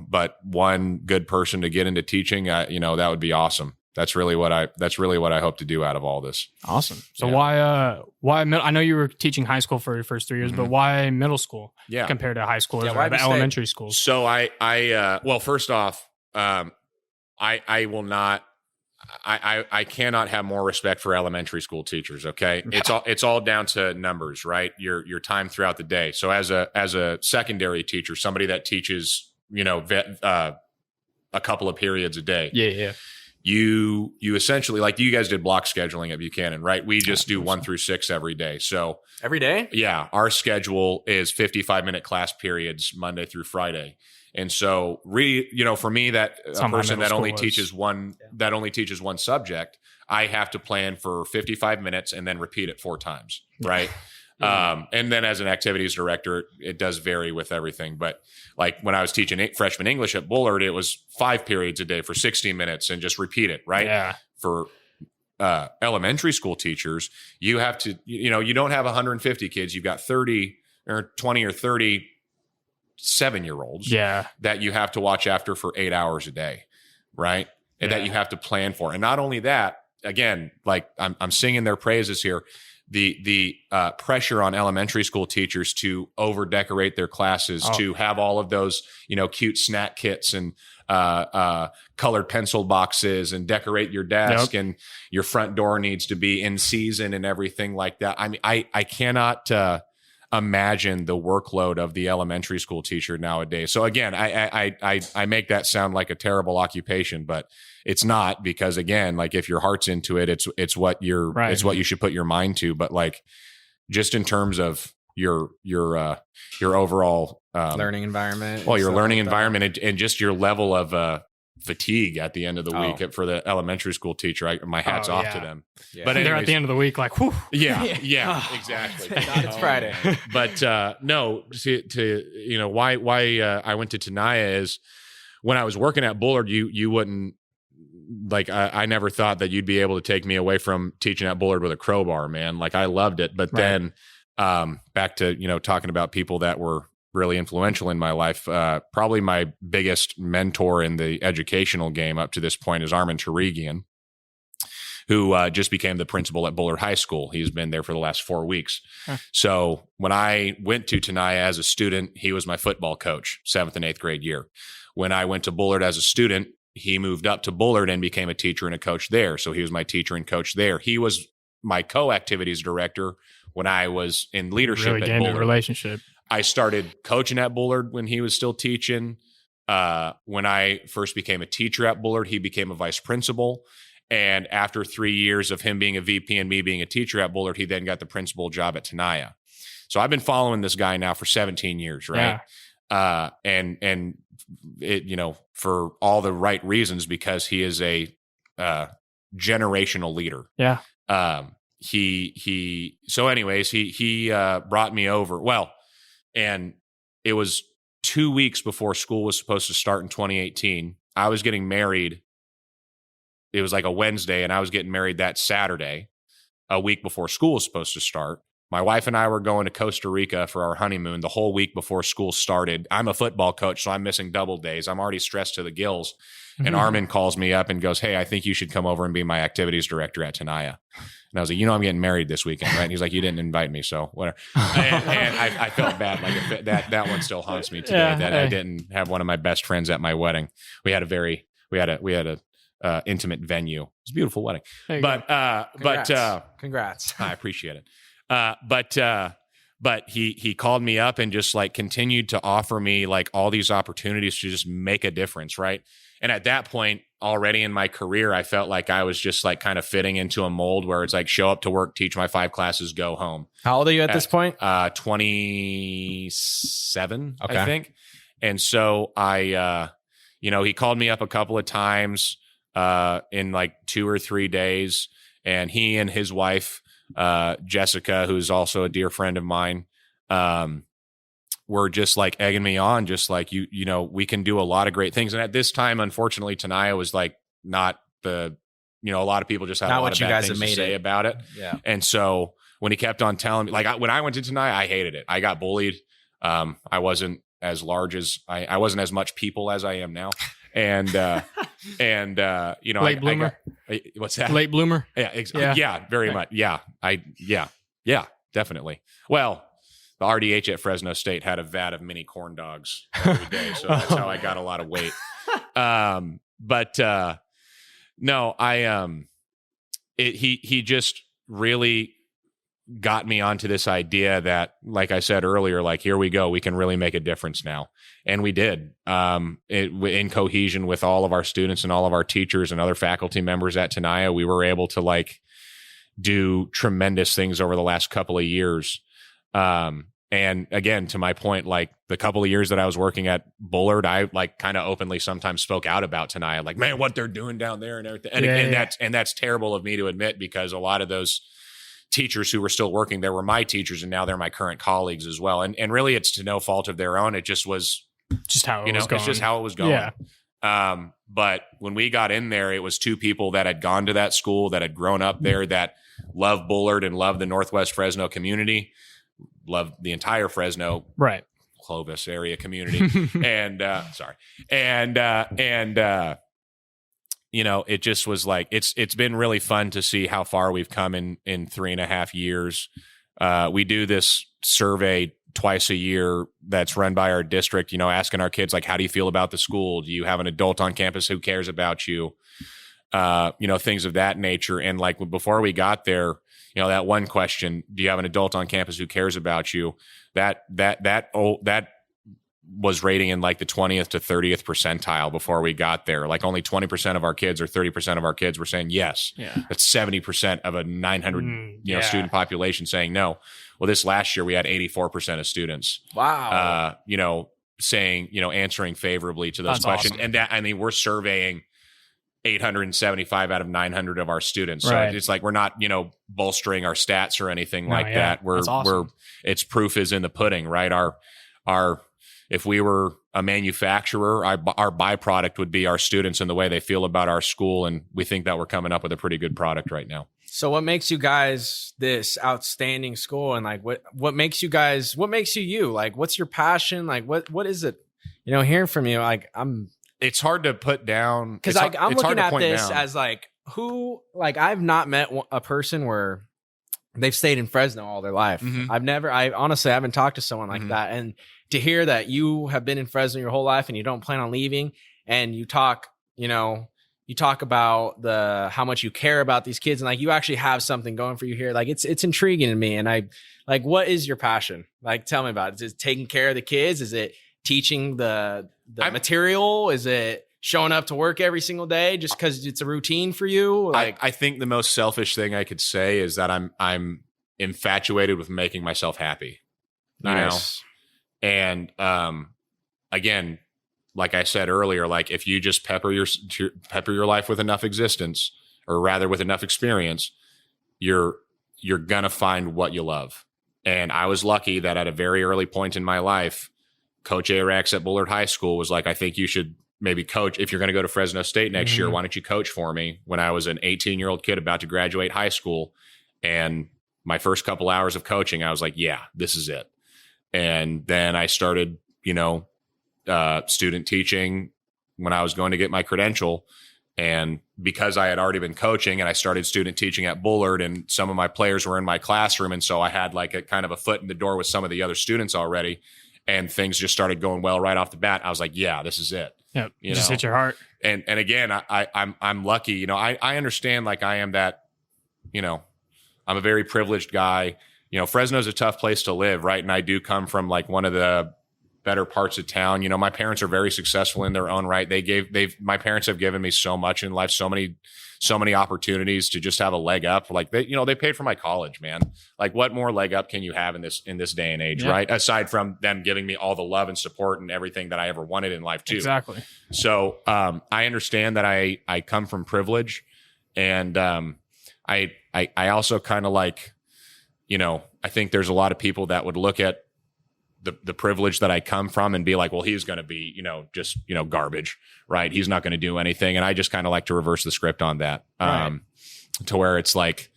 but one good person to get into teaching, that would be awesome. That's really what I hope to do out of all this. Awesome. So why I know you were teaching high school for your first 3 years, but why middle school compared to high school or elementary school? So well, first off, I will not, I cannot have more respect for elementary school teachers. Okay. It's all down to numbers, right? Your time throughout the day. So as a secondary teacher, somebody that teaches, a couple of periods a day. Yeah. You essentially, like you guys did block scheduling at Buchanan, right? We just do 1 through 6 every day. So every day? Yeah. Our schedule is 55-minute class periods, Monday through Friday. And so for me, that a person that only teaches one subject, I have to plan for 55 minutes and then repeat it 4 times. Right. And then as an activities director, it does vary with everything. But like when I was teaching freshman English at Bullard, it was 5 periods a day for 60 minutes and just repeat it. Right. Yeah. For elementary school teachers, you have to, you don't have 150 kids. You've got 30 or 20 or 30 7-year-olds that you have to watch after for 8 hours a day. Right. And that you have to plan for. And not only that, again, like I'm singing their praises here. The pressure on elementary school teachers to over decorate their classes, to have all of those, cute snack kits and colored pencil boxes and decorate your desk and your front door needs to be in season and everything like that. I mean, I cannot imagine the workload of the elementary school teacher nowadays. So again, I make that sound like a terrible occupation, but it's not, because again, like if your heart's into it, it's what it's what you should put your mind to. But like, just in terms of your overall learning environment, your learning environment and just your level of fatigue at the end of the week for the elementary school teacher, my hat's off to them. Yeah. But they're at the end of the week like, whew. Yeah, exactly. It's Friday. But no, why I went to Tenaya is when I was working at Bullard, you wouldn't, like, I never thought that you'd be able to take me away from teaching at Bullard with a crowbar, man. Like, I loved it. But then back to, talking about people that were really influential in my life, probably my biggest mentor in the educational game up to this point is Armen Torigian, who just became the principal at Bullard High School. He's been there for the last 4 weeks. Huh. So when I went to Tenaya as a student, he was my football coach, 7th and 8th grade year. When I went to Bullard as a student, he moved up to Bullard and became a teacher and a coach there. So he was my teacher and coach there. He was my co-activities director when I was in leadership really at Bullard. Relationship. I started coaching at Bullard when he was still teaching. When I first became a teacher at Bullard, he became a vice principal. And after 3 years of him being a VP and me being a teacher at Bullard, he then got the principal job at Tenaya. So I've been following this guy now for 17 years, right? Yeah. And it, for all the right reasons, because he is a generational leader. Yeah. So anyways, he brought me over. Well, and it was 2 weeks before school was supposed to start in 2018. I was getting married it was like a Wednesday, and I was getting married that Saturday, a week before school was supposed to start. My wife and I were going to Costa Rica for our honeymoon the whole week before school started. I'm a football coach, so I'm missing double days. I'm already stressed to the gills. And Armen calls me up and goes, "Hey, I think you should come over and be my activities director at Tenaya." And I was like, "I'm getting married this weekend, right?" And he's like, "You didn't invite me, so whatever." and I felt bad. Like that one still haunts me today. I didn't have one of my best friends at my wedding. We had a intimate venue. It was a beautiful wedding. Congrats. I appreciate it. But he called me up and just like continued to offer me like all these opportunities to just make a difference, right? And at that point, already in my career, I felt like I was just like kind of fitting into a mold where it's like show up to work, teach my 5 classes, go home. How old are you at this point? 27, okay. I think. And so he called me up a couple of times in like 2 or 3 days, and he and his wife, Jessica, who's also a dear friend of mine, were just like egging me on, just like, we can do a lot of great things. And at this time, unfortunately, Tenaya was like not the, a lot of people just had a lot of bad things to say about it. Yeah. And so when he kept on telling me, like when I went to Tenaya, I hated it. I got bullied. I wasn't as large as I wasn't as much people as I am now. And late bloomer. What's that? Late bloomer. Yeah, exactly. Yeah, very much. Yeah, definitely. Well, the RDH at Fresno State had a vat of mini corn dogs every day, so that's how I got a lot of weight. He just really got me onto this idea that, like I said earlier, like, here we go, we can really make a difference now. And we did, in cohesion with all of our students and all of our teachers and other faculty members at Tenaya. We were able to like do tremendous things over the last couple of years. And again, to my point, like the couple of years that I was working at Bullard, I like kind of openly sometimes spoke out about Tenaya, like, man, what they're doing down there and everything. And that's terrible of me to admit, because a lot of those teachers who were still working there were my teachers, and now they're my current colleagues as well. And really, it's to no fault of their own. It just was just how it was going. It's just how it was going. Yeah. But when we got in there, it was 2 people that had gone to that school, that had grown up there, that loved Bullard and loved the Northwest Fresno community, loved the entire Fresno, right, Clovis area community. And it just was like, it's been really fun to see how far we've come in 3.5 years. We do this survey twice a year that's run by our district, asking our kids, like, how do you feel about the school? Do you have an adult on campus who cares about you? Things of that nature. And like before we got there, that one question, do you have an adult on campus who cares about you? That was rating in like the 20th to 30th percentile before we got there. Like only 20% of our kids or 30% of our kids were saying yes. Yeah. That's 70% of a 900 student population saying no. Well, this last year we had 84% of students. Wow. Saying, answering favorably to those That's questions. awesome. And that, I mean, we're surveying 875 out of 900 of our students. So Right. it's like, we're not, bolstering our stats or anything like that. That's awesome. It's proof is in the pudding, right? If we were a manufacturer, our byproduct would be our students and the way they feel about our school. And we think that we're coming up with a pretty good product right now. So what makes you guys this outstanding school? And like, what makes you you? Like, what's your passion? Like, what is it? Hearing from you, like, it's hard to put down. Because like, I'm looking at this as like, I've not met a person where they've stayed in Fresno all their life. Mm-hmm. I honestly haven't talked to someone like that. And to hear that you have been in Fresno your whole life and you don't plan on leaving, and you talk about how much you care about these kids, and like you actually have something going for you here. Like it's intriguing to me. And I like, what is your passion? Like, tell me about it. Is it taking care of the kids? Is it teaching the material? Is it showing up to work every single day just because it's a routine for you? Like, I think the most selfish thing I could say is that I'm infatuated with making myself happy. Nice. And again, like I said earlier, like if you just pepper your life with enough existence, or rather with enough experience, you're gonna find what you love. And I was lucky that at a very early point in my life, Coach Arax at Bullard High School was like, I think you should maybe coach. If you're going to go to Fresno State next year, why don't you coach for me? When I was an 18-year-old kid about to graduate high school, and my first couple hours of coaching, I was like, yeah, this is it. And then I started, student teaching when I was going to get my credential. And because I had already been coaching and I started student teaching at Bullard, and some of my players were in my classroom. And so I had like a kind of a foot in the door with some of the other students already, and things just started going well right off the bat. I was like, yeah, this is it. Yep. You just hit your heart. And again, I'm lucky, I understand, like, I am that, I'm a very privileged guy. Fresno's a tough place to live. Right. And I do come from like one of the better parts of town. My parents are very successful in their own right. My parents have given me so much in life, so many opportunities to just have a leg up. Like they paid for my college, man. Like, what more leg up can you have in this day and age, right? Aside from them giving me all the love and support and everything that I ever wanted in life too. Exactly. So I understand that I come from privilege, and I also kind of like, I think there's a lot of people that would look at the privilege that I come from and be like, well, he's going to be, just, garbage, right? He's not going to do anything. And I just kind of like to reverse the script on that, right. To where it's like,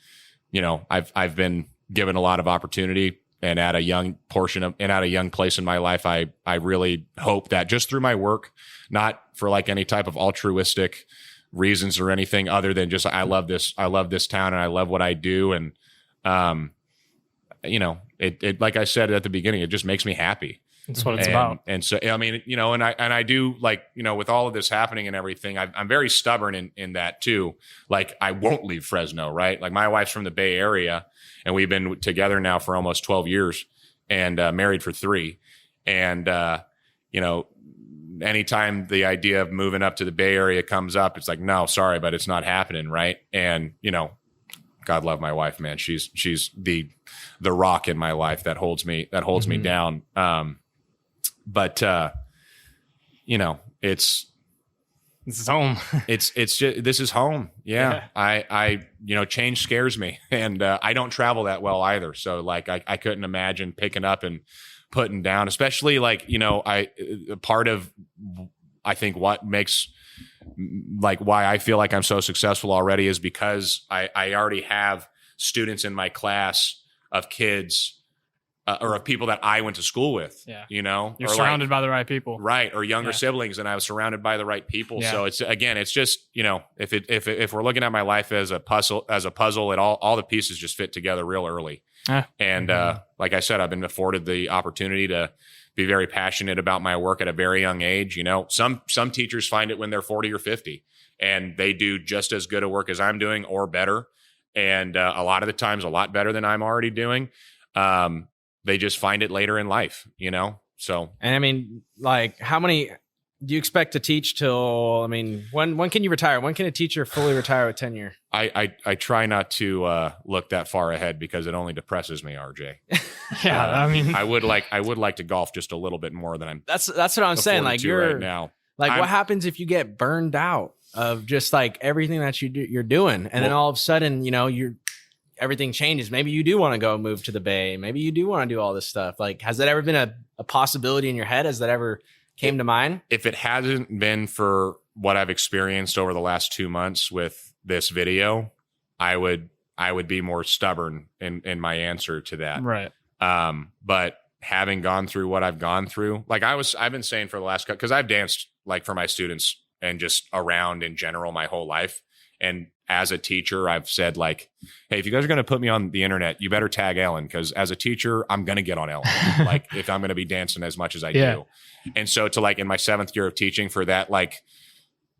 I've been given a lot of opportunity, and at a young place in my life, I really hope that just through my work, not for like any type of altruistic reasons or anything other than just, I love this town and I love what I do. And, it like I said at the beginning, it just makes me happy. That's what it's about. And so, I mean, and I do, like, with all of this happening and everything, I'm very stubborn in that too. Like, I won't leave Fresno, right? Like, my wife's from the Bay Area, and we've been together now for almost 12 years and married for 3. And, anytime the idea of moving up to the Bay Area comes up, it's like, no, sorry, but it's not happening. Right. And, God love my wife, man. She's the rock in my life that holds me down. But it's this is home. it's just, this is home. Yeah. I change scares me, and I don't travel that well either. So like, I couldn't imagine picking up and putting down, especially like, part of, I think what makes, like, why I feel like I'm so successful already is because I already have students in my class of kids or of people that I went to school with. Yeah. You're surrounded by the right people. Right. Or younger siblings, and I was surrounded by the right people. Yeah. So it's just, if we're looking at my life as a puzzle, all the pieces just fit together real early. And like I said, I've been afforded the opportunity to be very passionate about my work at a very young age. Some teachers find it when they're 40 or 50, and they do just as good a work as I'm doing or better. And a lot of the times a lot better than I'm already doing. They just find it later in life, so. And I mean, like, how many do you expect to teach till, I mean, when can you retire? When can a teacher fully retire with tenure? I try not to look that far ahead because it only depresses me, RJ. Yeah, I mean, I would like to golf just a little bit more than I'm. That's what I'm saying. Like, you're right now. Like, what happens if you get burned out of just like everything that you're doing, and then all of a sudden, everything changes. Maybe you do want to go move to the Bay. Maybe you do want to do all this stuff. Like, has that ever been a possibility in your head? Has that ever came to mind? If it hasn't been for what I've experienced over the last 2 months with this video, I would be more stubborn in my answer to that. Right. But having gone through what I've gone through, like I've been saying for the last, because I've danced like for my students and just around in general my whole life. And as a teacher, I've said, like, hey, if you guys are going to put me on the internet, you better tag Ellen, because as a teacher, I'm going to get on Ellen. Like, if I'm going to be dancing as much as I do. And so to, like, in my 7th year of teaching, for that like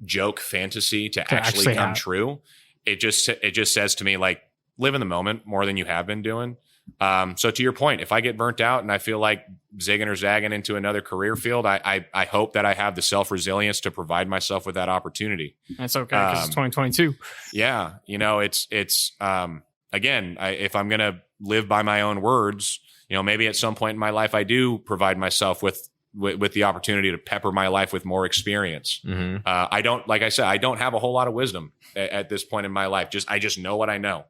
joke fantasy to actually come true, it just says to me, like, live in the moment more than you have been doing. So to your point, if I get burnt out and I feel like zigging or zagging into another career field, I hope that I have the self-resilience to provide myself with that opportunity. That's okay, because it's 2022. Yeah. It's again, if I'm going to live by my own words, maybe at some point in my life, I do provide myself with the opportunity to pepper my life with more experience. Mm-hmm. I don't, like I said, I don't have a whole lot of wisdom at this point in my life. I just know what I know.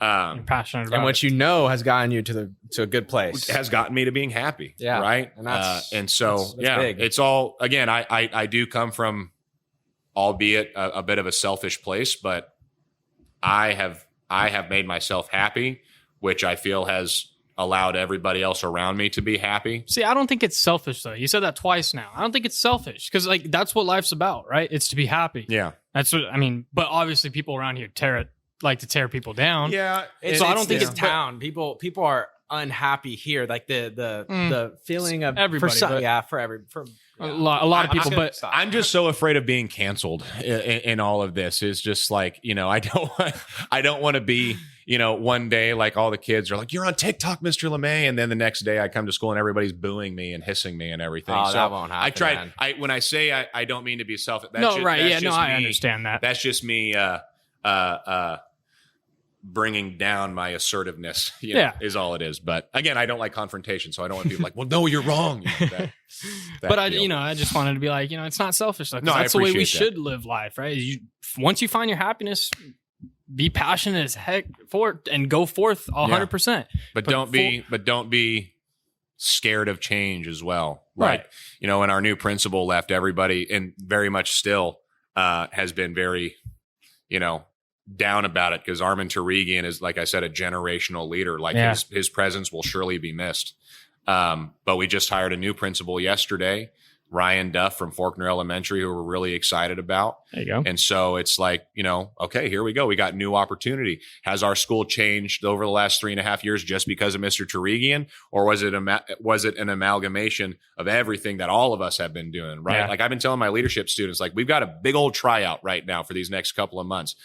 You're passionate about and what it. you know has gotten you to a good place. Has gotten me to being happy. Yeah. Right. And that's- and so, that's yeah, big. it's all, again, I do come from, albeit a bit of a selfish place, but I have made myself happy, which I feel has allowed everybody else around me to be happy. See, I don't think it's selfish though. You said that twice now. I don't think it's selfish because like that's what life's about, right? It's to be happy. Yeah. That's what I mean. But obviously, people around here like to tear people down. Yeah. So I don't think this it's town. People are unhappy here. Like the feeling of Everybody, but- for A lot of people, but I'm just so afraid of being canceled in all of this. Is just like, I don't want to be, one day like all the kids are like, you're on TikTok, Mr. LeMay, and then the next day I come to school and everybody's booing me and hissing me and everything. Oh, so that won't happen, I tried. man. When I say I don't mean to be selfish. I understand that. That's just me. Bringing down my assertiveness, is all it is. But again, I don't like confrontation, so I don't want people like, well, no, you're wrong. But I just wanted to be like, it's not selfish. Like, No, I that's the way we appreciate that. should live life, right? Once you find your happiness, be passionate as heck for it and go forth 100%. But don't be scared of change as well. Like, Right. When our new principal left, everybody, and very much still has been very, down about it, because Armen Torigian is, like I said, a generational leader. Like his presence will surely be missed. But we just hired a new principal yesterday, Ryan Duff from Faulkner Elementary, who we're really excited about. There you go. And so it's like, okay, here we go. We got new opportunity. Has our school changed over the last 3.5 years just because of Mr. Torigian? Or was it an amalgamation of everything that all of us have been doing? Right. Yeah. Like I've been telling my leadership students, like, we've got a big old tryout right now for these next couple of months.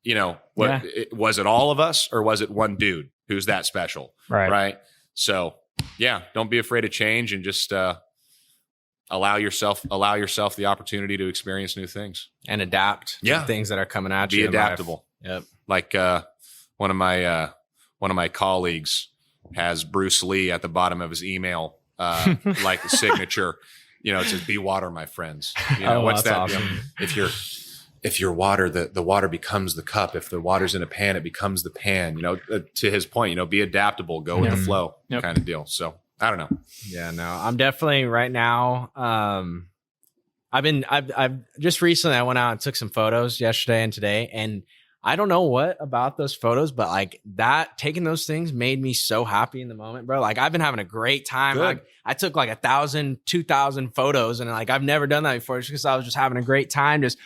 Was it all of us, or was it one dude who's that special? Right. So yeah, don't be afraid of change, and just, allow yourself the opportunity to experience new things and adapt to things that are coming at you. Be adaptable. Yep. Like one of my colleagues has Bruce Lee at the bottom of his email, like the signature. It says, "Be water, my friends." What's that? Awesome. If you're water, the water becomes the cup. If the water's in a pan, it becomes the pan. To his point, be adaptable, go with the flow, kind of deal. So I don't know. Yeah, no, I'm definitely right now. I've just recently, I went out and took some photos yesterday and today, and I don't know what about those photos, but like taking those things made me so happy in the moment, bro. Like I've been having a great time. Good. I took like 1,000, 2,000 photos, and like I've never done that before, just because I was just having a great time, just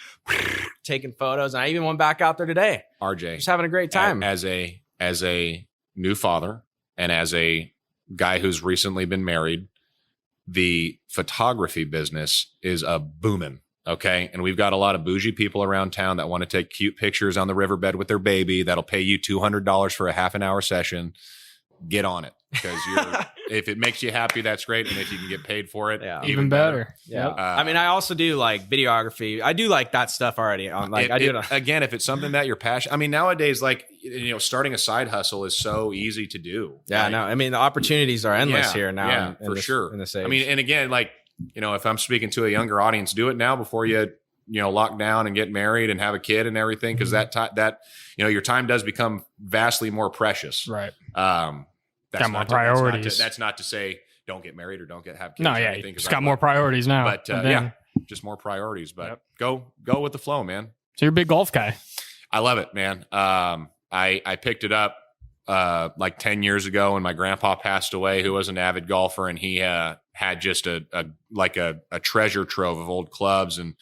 taking photos. And I even went back out there today, RJ, just having a great time. As a new father and as a guy who's recently been married, the photography business is a booming. Okay. And we've got a lot of bougie people around town that want to take cute pictures on the riverbed with their baby. That'll pay you $200 for a half an hour session. Get on it, because if it makes you happy, that's great. And if you can get paid for it, even better. Yeah. Yep. I mean, I also do like videography. I do like that stuff already. Again, if it's something that you're passionate. I mean, nowadays, like, starting a side hustle is so easy to do. Yeah, Like, no, I mean, the opportunities are endless here now. Yeah, in for this, sure. In this age. I mean, and again, like, if I'm speaking to a younger audience, do it now before you lock down and get married and have a kid and everything, because that your time does become vastly more precious. Right. That's Got more not priorities. That's not to say don't get married or don't have kids. No, or yeah, anything, you 'cause just I got more love- priorities now. But And then- just more priorities. But Yep. go with the flow, man. So you're a big golf guy. I love it, man. I picked it up like 10 years ago when my grandpa passed away, who was an avid golfer, and he had just a treasure trove of old clubs and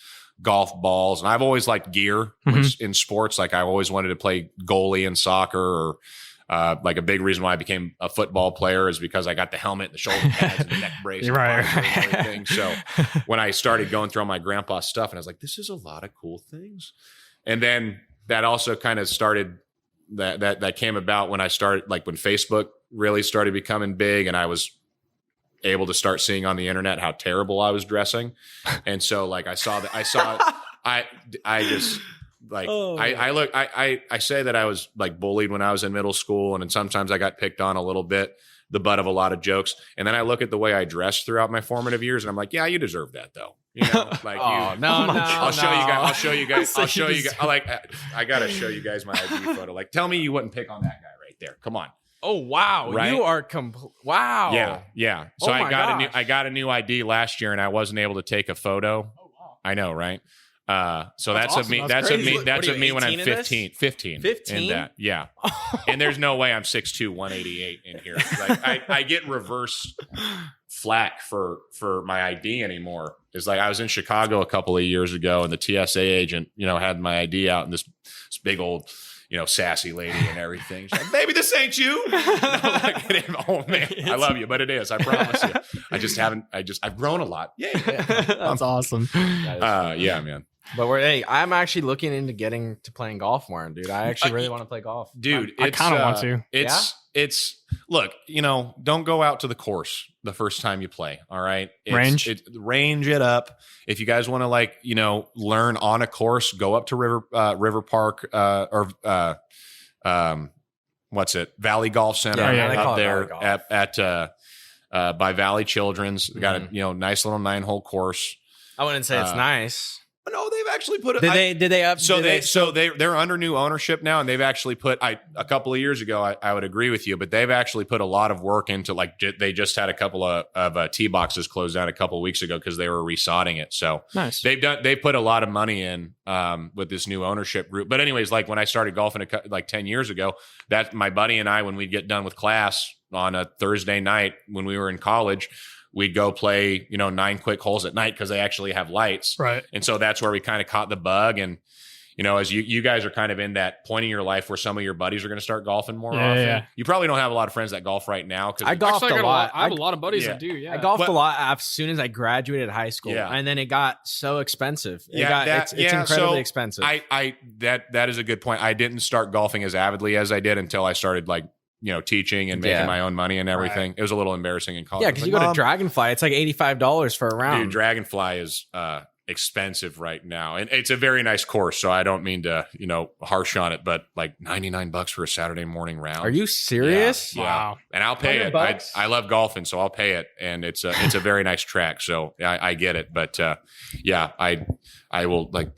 golf balls. And I've always liked gear in sports. Like I always wanted to play goalie in soccer, or like a big reason why I became a football player is because I got the helmet, the shoulder pads, and the neck brace, You're right. and everything. So when I started going through all my grandpa's stuff, and I was like, this is a lot of cool things. And then that also kind of started that came about when I started, like when Facebook really started becoming big, and I was able to start seeing on the internet how terrible I was dressing. And so like I just like, I say that I was like bullied when I was in middle school, and then sometimes I got picked on a little bit, the butt of a lot of jokes. And then I look at the way I dressed throughout my formative years, and I'm like, yeah, you deserve that though. You know, like Oh, you. no, I'll show you guys. I'll show you guys. So I'll show you you guys. I gotta show you guys my ID photo. Like, tell me you wouldn't pick on that guy right there. Come on. Oh wow, Right? you are wow. Yeah. So Oh my gosh. I got a new ID last year, and I wasn't able to take a photo. Oh, wow. I know, right? So that's awesome. of me. That's That's of crazy. me. That's What are of you, me when I'm 18 in this? 15. 15? In that, yeah. And there's no way I'm 6'2", 188 in here. Like I get reverse flack for my ID anymore. It's like I was in Chicago a couple of years ago, and the TSA agent, had my ID out, and this big old, sassy lady and everything. She's like, "Baby, this ain't you." And I'm like, "Oh man, I love you, but it is. I promise you. I've grown a lot. Yeah. That's awesome. Yeah, man. But I'm actually looking into getting to playing golf more, dude. I actually really want to play golf, Dude, I kind of want to. It's look, don't go out to the course the first time you play. All right. Range it up. If you guys want to learn on a course, go up to River Park, what's it? Valley Golf Center up there at by Valley Children's. They got a nice little 9-hole course. I wouldn't say it's nice. No, they've actually put it. Did they up? They're under new ownership now, and they've actually put. A couple of years ago, I would agree with you, but they've actually put a lot of work into they just had a couple of tee boxes closed down a couple of weeks ago because they were resodding it. So Nice. They've put a lot of money in with this new ownership group. But anyways, like when I started golfing 10 years ago, that my buddy and I, when we'd get done with class on a Thursday night when we were in college, we'd go play, 9 quick holes at night because they actually have lights. Right. And so that's where we kind of caught the bug. And, as you guys are kind of in that point in your life where some of your buddies are going to start golfing more often. Yeah. You probably don't have a lot of friends that golf right now. I golfed Actually, a lot. I have a lot of buddies that do. Yeah. I golfed a lot as soon as I graduated high school, and then it got so expensive. It's incredibly expensive. That is a good point. I didn't start golfing as avidly as I did until I started teaching and making my own money and everything. Right. It was a little embarrassing in college. Yeah, because you go to Dragonfly, it's like $85 for a round. Dude, Dragonfly is expensive right now, and it's a very nice course. So I don't mean to, harsh on it, but like $99 for a Saturday morning round. Are you serious? Yeah. Wow. And I'll pay it. I love golfing, so I'll pay it, and it's a very nice track. So I get it, but I will like.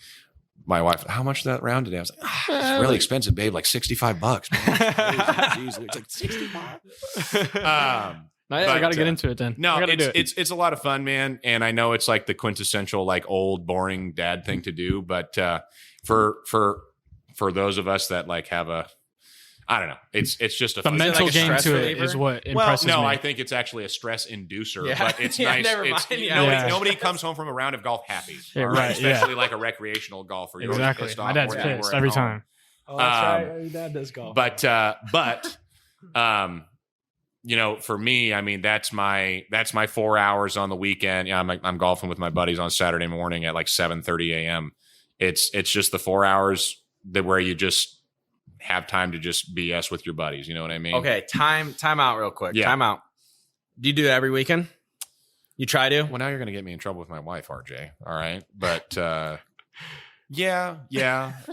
My wife, how much that round today? I was like, it's really expensive, babe. Like $65, man. Jeez, it's like 65. I got to get into it then. No, it's a lot of fun, man. And I know it's like the quintessential, like old, boring dad thing to do. But for those of us that have a, I don't know. It's just the mental game to it is what impresses me. I think it's actually a stress inducer, but it's nice. Never mind. Nobody comes home from a round of golf happy, right? Especially like a recreational golfer. You're exactly. My dad's pissed every time. Oh, that's right. Your dad does golf. But for me, I mean, that's my 4 hours on the weekend. Yeah, I'm golfing with my buddies on Saturday morning at like 7:30 a.m. It's just the 4 hours where you just have time to just BS with your buddies. You know what I mean? Okay. Time out real quick. Yeah. Time out. Do you do it every weekend? You try to? Well, now you're going to get me in trouble with my wife, RJ. All right. But, yeah.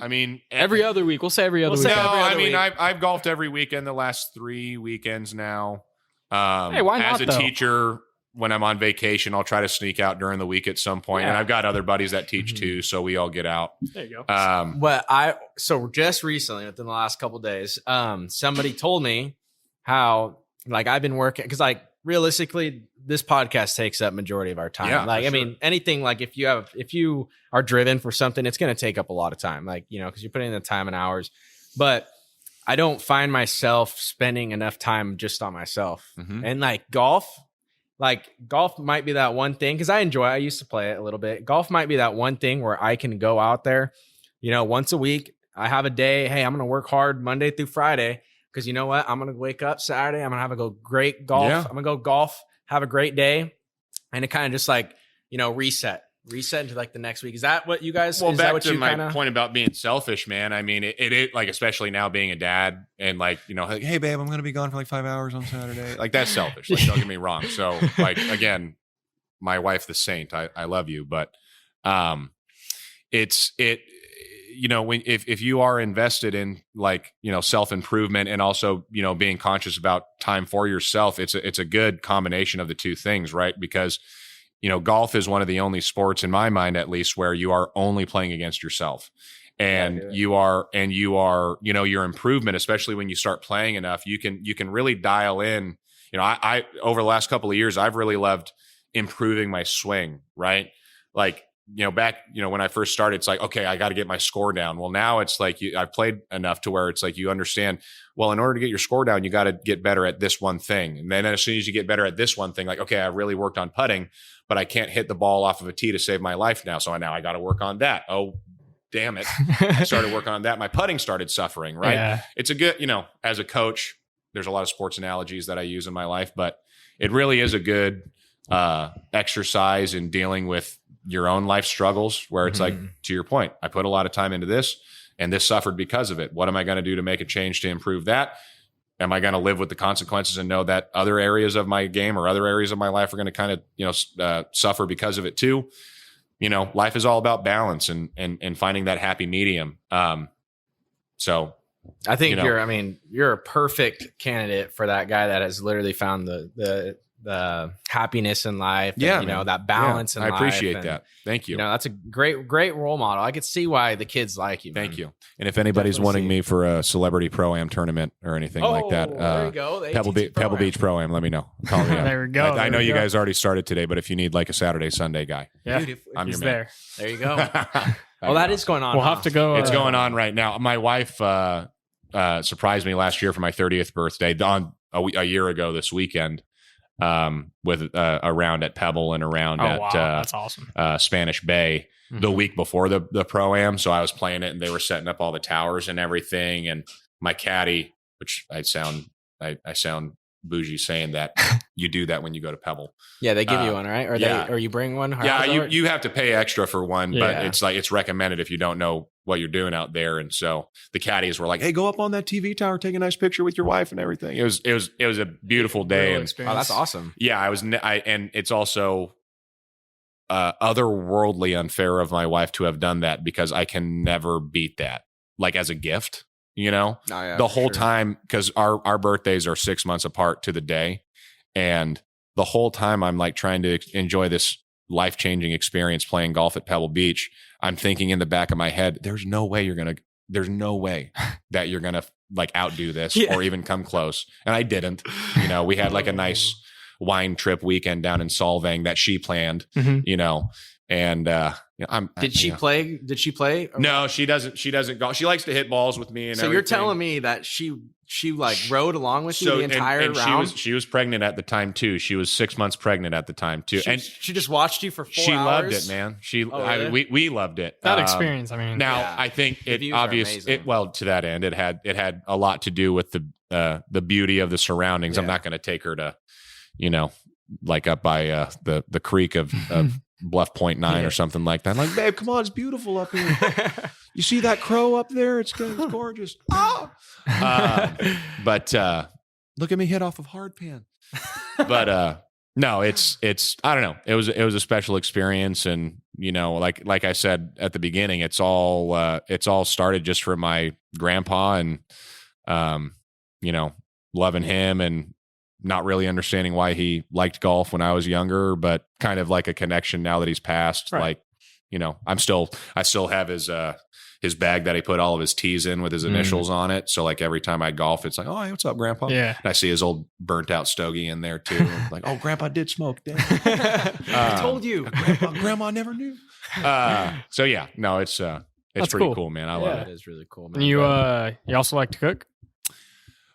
I mean, every other week. We'll say every other week. No, I mean, I've golfed every weekend the last 3 weekends now. Hey, why not, as a teacher, when I'm on vacation, I'll try to sneak out during the week at some point. And I've got other buddies that teach too, so we all get out. There you go. But so just recently, within the last couple of days, somebody told me how I've been working because realistically, this podcast takes up majority of our time. Yeah, I mean, anything if you are driven for something, it's going to take up a lot of time. Because you're putting in the time and hours. But I don't find myself spending enough time just on myself. Mm-hmm. And golf might be that one thing because I used to play it a little bit. Golf might be that one thing where I can go out there, once a week. I have a day. Hey, I'm going to work hard Monday through Friday because you know what? I'm going to wake up Saturday. I'm going to have a great golf. Yeah. I'm going to go golf, have a great day. And it kind of just reset into the next week. Is that what you guys? Well, is back that what to you my point about being selfish, man. I mean, it especially now being a dad and hey babe, I'm going to be gone for 5 hours on Saturday. That's selfish. Don't get me wrong. So again, my wife, the saint, I love you, but if you are invested in self-improvement and also, being conscious about time for yourself, it's a good combination of the two things, right? Because golf is one of the only sports in my mind, at least, where you are only playing against yourself. And you are, your improvement, especially when you start playing enough, you can really dial in. I over the last couple of years, I've really loved improving my swing, right? Like, back, when I first started, it's like, okay, I got to get my score down. Well, now it's like I've played enough to where it's like, you understand, well, in order to get your score down, you got to get better at this one thing. And then as soon as you get better at this one thing, like, okay, I really worked on putting, but I can't hit the ball off of a tee to save my life now. So now I got to work on that. Oh, damn it. I started working on that. My putting started suffering, right? Yeah. It's a good, as a coach, there's a lot of sports analogies that I use in my life, but it really is a good exercise in dealing with your own life struggles, where it's like, to your point, I put a lot of time into this and this suffered because of it. What am I going to do to make a change to improve that? Am I going to live with the consequences and know that other areas of my game or other areas of my life are going to kind of, suffer because of it too? Life is all about balance and finding that happy medium. So I think you're a perfect candidate for that guy that has literally found the happiness in life. Yeah, and, that balance in life. I appreciate that. Thank you. That's a great role model. I could see why the kids like you. Thank you. And if anybody's Definitely wanting me for a celebrity pro-am tournament or anything like that, there you go. The Pebble ATT Beach pro-am, let me know. Call me up. There we go. I know you guys already started today, but if you need like a Saturday, Sunday guy, Yeah, Dude, I'm your he's man. there. there you go. Well, that is going on. We'll have to go. It's going on right now. My wife surprised me last year for my 30th birthday on a year ago this weekend with a round at Pebble and a round at wow. That's awesome. Spanish Bay the week before the pro-am. So I was playing it and they were setting up all the towers and everything. And my caddy, which I sound bougie saying that you do that when you go to Pebble. Yeah, they give you one, right? Or you bring one? Yeah, you have to pay extra for one, but Yeah. it's recommended if you don't know what you're doing out there. And so the caddies were like, "Hey, go up on that TV tower, take a nice picture with your wife and everything." It was a beautiful day. And Oh, that's awesome. yeah, and it's also otherworldly unfair of my wife to have done that because I can never beat that, like as a gift, Oh, yeah, the for whole sure. time, because our birthdays are 6 months apart to the day. And the whole time I'm like trying to enjoy this life-changing experience playing golf at Pebble Beach. I'm thinking in the back of my head, there's no way that you're going to like outdo this or even come close. And I didn't. We had like a nice wine trip weekend down in Solvang that she planned, and Did she play? Did she play? No, she doesn't golf. She likes to hit balls with me and So everything. you're telling me that she like rode along with you the entire and round? she was pregnant at the time too. She was 6 months pregnant at the time too. She, And she just watched you for 4 she hours? loved it, man. Really? We loved it. That experience. I mean, Now Yeah. I think The it views are obvious amazing. to that end it had a lot to do with the beauty of the surroundings. I'm Yeah. not going to take her to, like up by the creek of Bluff Point 9 or something like that. I'm like, babe, come on, it's beautiful up here. You see that crow up there? It's gorgeous. Oh! But look at me hit off of hardpan. But no, it's I don't know. It was a special experience, and like I said at the beginning, it's all started just from my grandpa and loving him and not really understanding why he liked golf when I was younger, but kind of like a connection now that he's passed. Right. Like, I still have his bag that he put all of his tees in with his initials on it. So like every time I golf, it's like, "Oh, hey, what's up, Grandpa?" Yeah. And I see his old burnt out stogie in there too. Like, "Oh, Grandpa did smoke." Damn. I told you. Grandma never knew. So yeah, no, it's That's pretty cool. cool, man. I love That it. is really cool, man. you also like to cook?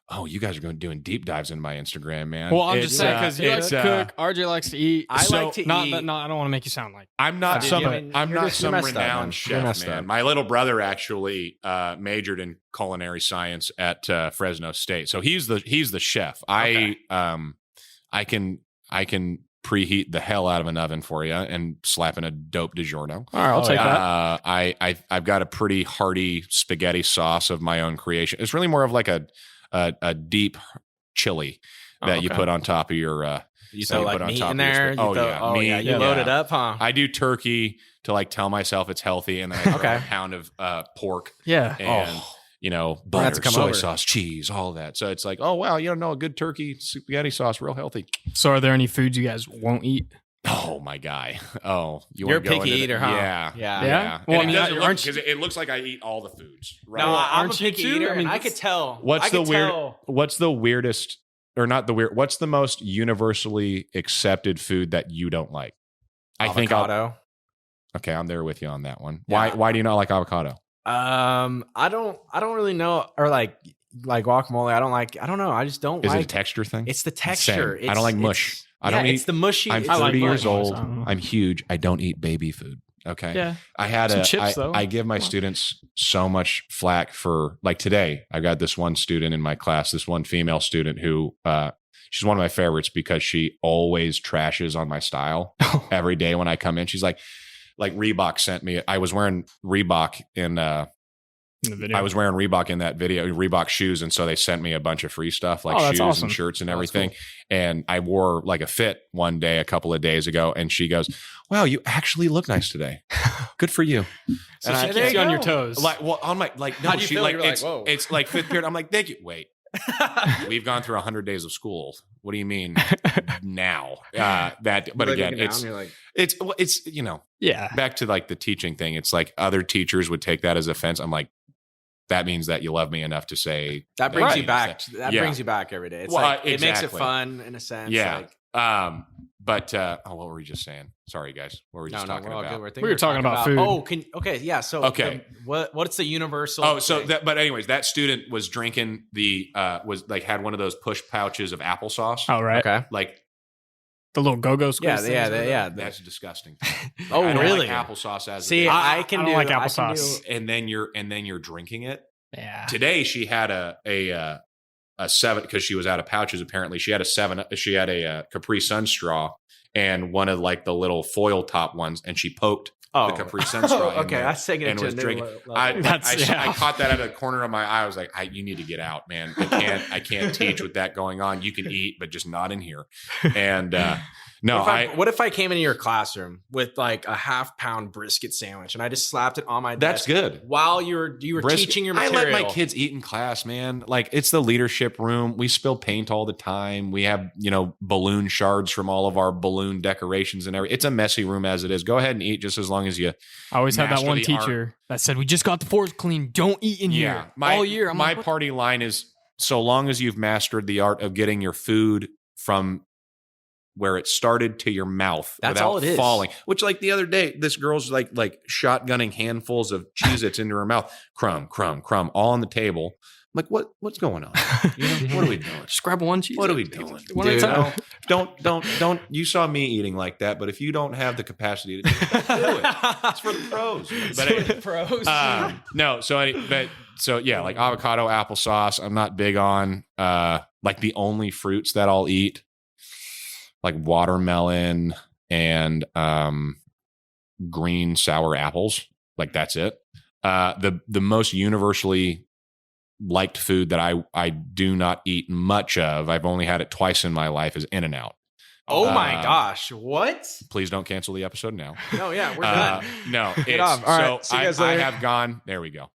Oh, you guys are doing deep dives in my Instagram, man. Well, I'm just It's, saying because you like to cook. RJ likes to eat. I like to not eat. That, I don't want to make you sound like. I'm not Dude, some I mean, I'm you're not just- you're some messed up, man. renowned You're chef, messed man. up. My little brother actually majored in culinary science at Fresno State, so he's the chef. Okay. I can preheat the hell out of an oven for you and slap in a dope DiGiorno. All right, I'll take that. I've got a pretty hearty spaghetti sauce of my own creation. It's really more of like a deep chili that you okay. put on top of your You that throw you like put on meat top in of your there. spag- meat, You load it up, huh? I do turkey to like tell myself it's healthy, and then I throw Okay. a pound of pork Yeah. and have butter, to come soy over. sauce, cheese, all that. So it's like, oh wow, a good turkey spaghetti sauce, real healthy. So, are there any foods you guys won't eat? Oh my guy. Oh, You're a picky eater, huh? Yeah. Yeah. Well, And I mean, it doesn't look, aren't because it looks like I eat all the foods. Right? No, I'm a aren't you picky too? eater. I mean, I could tell. What's I the could weird? tell. What's the weirdest, or not the weird? What's the most universally accepted food that you don't like? I think Avocado. Okay, I'm there with you on that one. Yeah. Why do you not like avocado? I don't really know, or like guacamole. I don't know. I just don't Is like it a texture thing? It's the texture. Same. I don't like mush. I don't it's eat. the mushy. I'm it's 30 like years mush. old. I don't know. I'm huge. I don't eat baby food. Okay. Yeah. I had Some chips, though. I give my students so much flack for, like, today. I got this one student in my class, this one female student who she's one of my favorites because she always trashes on my style every day when I come in. She's like Reebok sent me. I was wearing Reebok in the video. I was wearing Reebok in that video, Reebok shoes, and so they sent me a bunch of free stuff like shoes awesome. and shirts and Oh, that's everything. And I wore like a fit one day a couple of days ago, and she goes, "Wow, you actually look nice today. Good for you." So And she I- keeps you on your toes. Like, well, I'm like, no, How'd you she feel? like, You're like, it's, whoa. it's like fifth period. I'm like, thank you. Wait, we've gone through 100 days of school. What do you mean now? But Like, again, looking down, you're like, it's yeah. back to like the teaching thing. It's like other teachers would take that as offense. I'm like, that means that you love me enough to say that brings Right. you back. That Yeah. brings you back every day. It's Well, like it makes it exactly. fun in a sense. Yeah. Like, But what were we just saying? Sorry, guys. What were we just talking we're all about? good. We were talking about food. Oh, yeah. So Okay. What's the universal? Oh, so thing? but anyways, that student was drinking was like had one of those push pouches of applesauce. Oh, right. Okay. Like, The little go-go squeeze. Yeah, things yeah, or whatever. yeah. that's disgusting. Oh, I don't really? like applesauce as See, it is. I can don't do. like I can applesauce. do- and then you're drinking it. Yeah. Today she had a 7 because she was out of pouches. Apparently, she had a Capri Sun straw and one of like the little foil top ones, and she poked Oh, the Capri Sun straw. in okay, there that's taking it and to a was new drinking. level. I caught that out of the corner of my eye. I was like, you need to get out, man. I can't teach with that going on. You can eat, but just not in here. And no, what if I came into your classroom with like a half-pound brisket sandwich and I just slapped it on my that's desk good. while you were Brisket. teaching your I material? let my kids eat in class, man. Like, it's the leadership room. We spill paint all the time. We have, balloon shards from all of our balloon decorations and everything. It's a messy room as it is. Go ahead and eat just as long as you. I always had that master one the art. teacher that said, "We just got the floors clean. Don't eat in here all year." I'm my like, what? party line is, so long as you've mastered the art of getting your food from where it started to your mouth That's without all it is. falling. Which, like, the other day, this girl's like shotgunning handfuls of Cheez-Its into her mouth. Crumb, crumb, crumb, all on the table. I'm like, what's going on? What are we doing? Just grab one cheese. What are we doing? One at a Dude, time. Don't. You saw me eating like that, but if you don't have the capacity to do it, don't do it. It's for the pros. But anyway, pros. no. So yeah, like avocado, applesauce. I'm not big on. Like, the only fruits that I'll eat, like watermelon and green sour apples. Like, that's it. The most universally liked food that I do not eat much of, I've only had it twice in my life, is In-N-Out. Oh my gosh! What? Please don't cancel the episode now. No, yeah, we're done. No, Get off. All right, see you guys I later. have gone. There we go.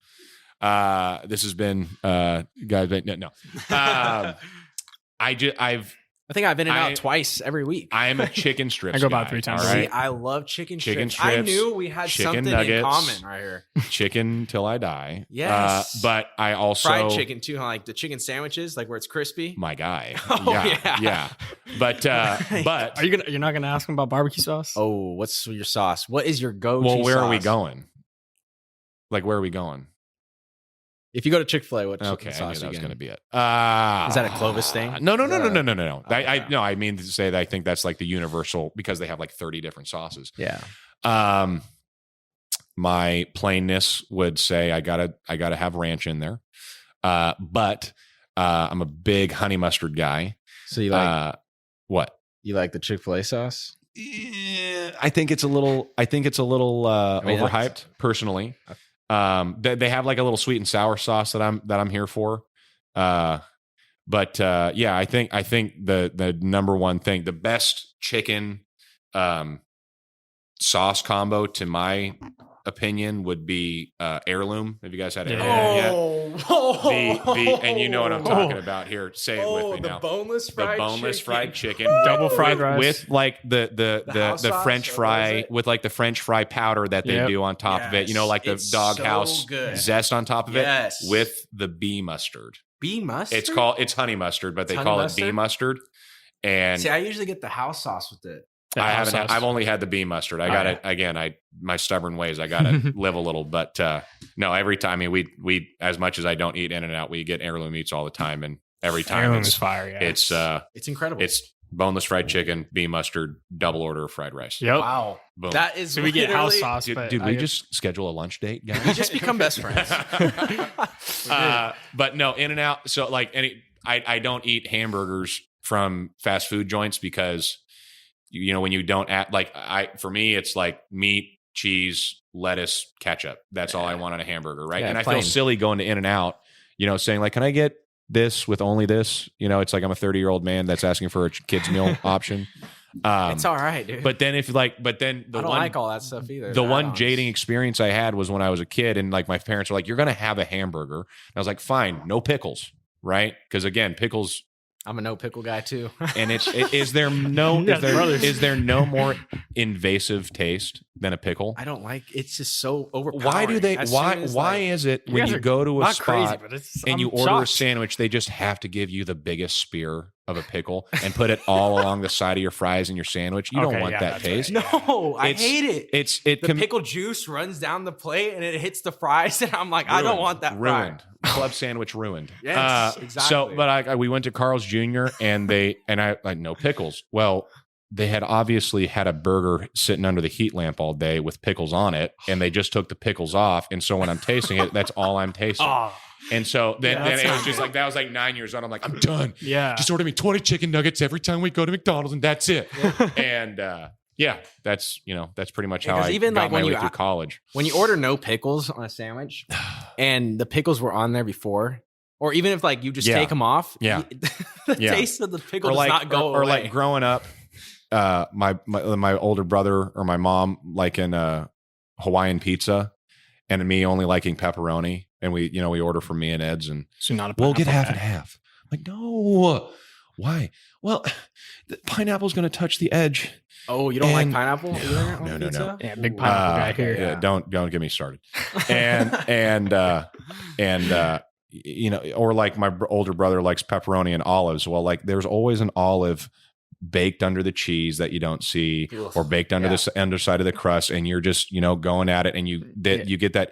This has been guys. No. I think I've been in I- out twice every week. I am a chicken strips. I go about guy, 3 times all a See, right? I love chicken strips. Chicken I strips, knew we had chicken something in nuggets. common right here. Chicken till I die. Yes. But I also Fried chicken too, huh? Like the chicken sandwiches, like where it's crispy. My guy. Oh, yeah. yeah. But You're not gonna ask him about barbecue sauce? Oh, what's your sauce? What is your go-to well, where sauce? are we going? Like, where are we going? If you go to Chick-fil-A, what Okay, I knew sauce that you was getting? going to be it. Is that a Clovis thing? No. Is that a- No. I mean to say that I think that's like the universal, because they have like 30 different sauces. Yeah. My plainness would say I gotta have ranch in there. But I'm a big honey mustard guy. So you like what? you like the Chick-fil-A sauce? I think it's a little mean, overhyped personally. They have like a little sweet and sour sauce that I'm here for. But yeah, I think the number one thing, the best chicken sauce combo to my opinion would be heirloom. Have you guys had heirloom Yeah. yet? And you know what I'm talking about here. Say it with me now. Boneless fried chicken, Double fried rice with like the French fry with like the French fry powder that they do on top of it. You know, like the doghouse zest on top of it with the bee mustard. Bee mustard? It's honey mustard, but they call it bee mustard. And see, I usually get the house sauce with it. I've only had the bee mustard. I got it again. My stubborn ways. I got to live a little, but no. Every time, I mean, we as much as I don't eat In-N-Out, we get heirloom meats all the time, and every time heirloom is fire. Yeah. It's incredible. It's boneless fried chicken, bee mustard, double order of fried rice. Yep. Wow, boom. That is. So we get house sauce. Did we just schedule a lunch date, guys? We just become best friends. But no, In-N-Out. So like I don't eat hamburgers from fast food joints because you know when you don't add for me it's like meat, cheese, lettuce, ketchup. That's all I want on a hamburger, right? And I feel silly going to In-N-Out, you know, saying like, can I get this with only this? You know, it's like I'm a 30-year-old man that's asking for a kid's meal option. It's all right, dude. But then I don't like all that stuff either. The one jading experience I had was when I was a kid, and like my parents were like, "You're gonna have a hamburger." And I was like, "Fine, no pickles." Right? Because again, pickles. I'm a no pickle guy too. And is there no more invasive taste than a pickle? I don't like. It's just so overpowering. Why is it when you go to a spot and you order a shocked. sandwich, they just have to give you the biggest spear of a pickle and put it all along the side of your fries and your sandwich? You don't want that taste. Right. No, I hate it. The pickle juice runs down the plate and it hits the fries, and I'm like, I don't want that. Ruined. Club sandwich ruined. Yes, exactly. So, but we went to Carl's Jr. and I like no pickles. Well, they had obviously had a burger sitting under the heat lamp all day with pickles on it, and they just took the pickles off. And so when I'm tasting it, that's all I'm tasting. And so then it was just like, that was like 9 years old. I'm like, I'm done. Yeah. Just order me 20 chicken nuggets every time we go to McDonald's, and that's it. And that's pretty much how I even got like my when way through college. When you order no pickles on a sandwich, and the pickles were on there before, or even if like you just take them off, the taste of the pickle does not go away. Or like growing up, my older brother or my mom liking Hawaiian pizza, and me only liking pepperoni, and we order from me and Ed's, and so not a we'll get half and half. I'm like, no, why? Well, the pineapple's going to touch the edge. Oh, you don't like pineapple? No. Yeah, big pineapple guy here. Yeah, don't get me started. And or like my older brother likes pepperoni and olives. Well, like there's always an olive baked under the cheese that you don't see, or baked under the underside of the crust, and you're just going at it, and you get that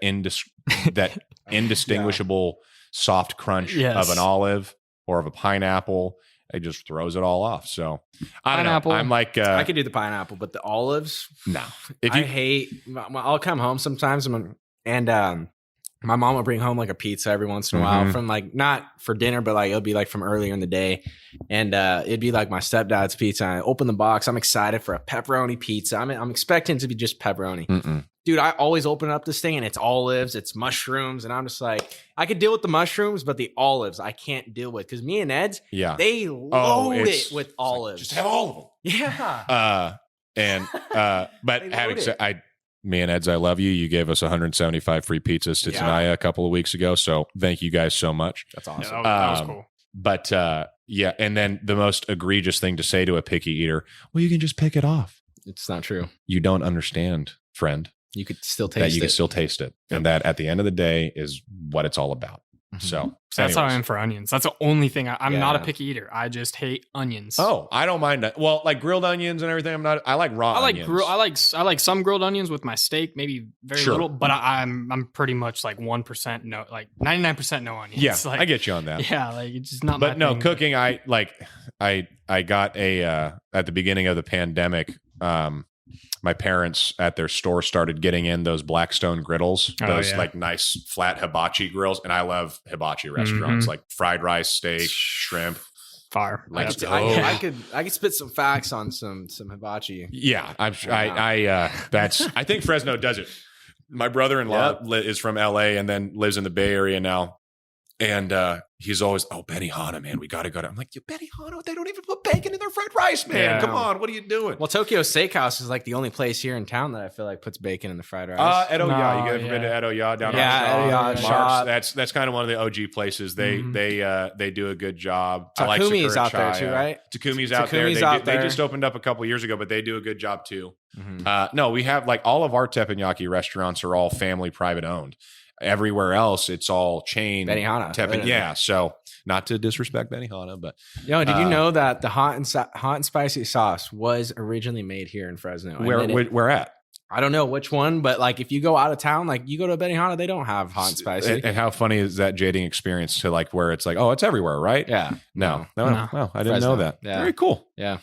indistinguishable soft crunch of an olive or of a pineapple. It just throws it all off. So I don't know. I'm like, I could do the pineapple, but the olives, no. I hate. I'll come home sometimes, and my mom will bring home like a pizza every once in a while from like, not for dinner, but like it'll be like from earlier in the day, and it'd be like my stepdad's pizza. And I open the box. I'm excited for a pepperoni pizza. I'm expecting it to be just pepperoni. Dude, I always open up this thing and it's olives, it's mushrooms, and I'm just like, I could deal with the mushrooms, but the olives I can't deal with, because me and Ed's, they load it with olives. Like, just have all of them. Yeah. But having said, me and Ed's, I love you. You gave us 175 free pizzas to Tenaya a couple of weeks ago, so thank you guys so much. That's awesome. Yeah, that was cool. But and then the most egregious thing to say to a picky eater, well, you can just pick it off. It's not true. You don't understand, friend. You could still taste that you can still taste it, and that at the end of the day is what it's all about. So that's how I am for onions. That's the only thing. I'm not a picky eater. I just hate onions. Oh, I don't mind that. Well, like grilled onions and everything. I like raw onions. I like some grilled onions with my steak, maybe very little, but I'm pretty much like 1% no, like 99% no onions. Yeah, like, I get you on that. Yeah, like it's just not. But my thing. Cooking. I got a at the beginning of the pandemic. My parents at their store started getting in those Blackstone griddles, like nice flat hibachi grills. And I love hibachi restaurants, like fried rice, steak, shrimp. Fire. I could spit some facts on some hibachi. Yeah. I think Fresno does it. My brother-in-law is from LA and then lives in the Bay Area now. And he's always, Benihana, man, we got to go to. I'm like, Benihana, they don't even put bacon in their fried rice, man. Yeah. Come on, what are you doing? Well, Tokyo Steakhouse is like the only place here in town that I feel like puts bacon in the fried rice. Edo Ya. No, You guys ever been to Edo Ya down on Edo Ya Marks? shop. That's kind of one of the OG places. They do a good job. Takumi's I like out there too, right? Takumi's out there. Takumi's out They there. just opened up a couple years ago, but they do a good job too. Mhm. No, we have like all of our teppanyaki restaurants are all family private owned. Everywhere else, it's all chain. Benihana. Yeah. So not to disrespect Benihana, but Yo, did you know that the hot and spicy sauce was originally made here in Fresno? where at? I don't know which one, but like if you go out of town, like you go to Benihana, they don't have hot and spicy. And how funny is that jading experience to like where it's like, oh, it's everywhere, right? Yeah. No. No. Well, I didn't Fresno. know that. Yeah. Very cool. Yeah.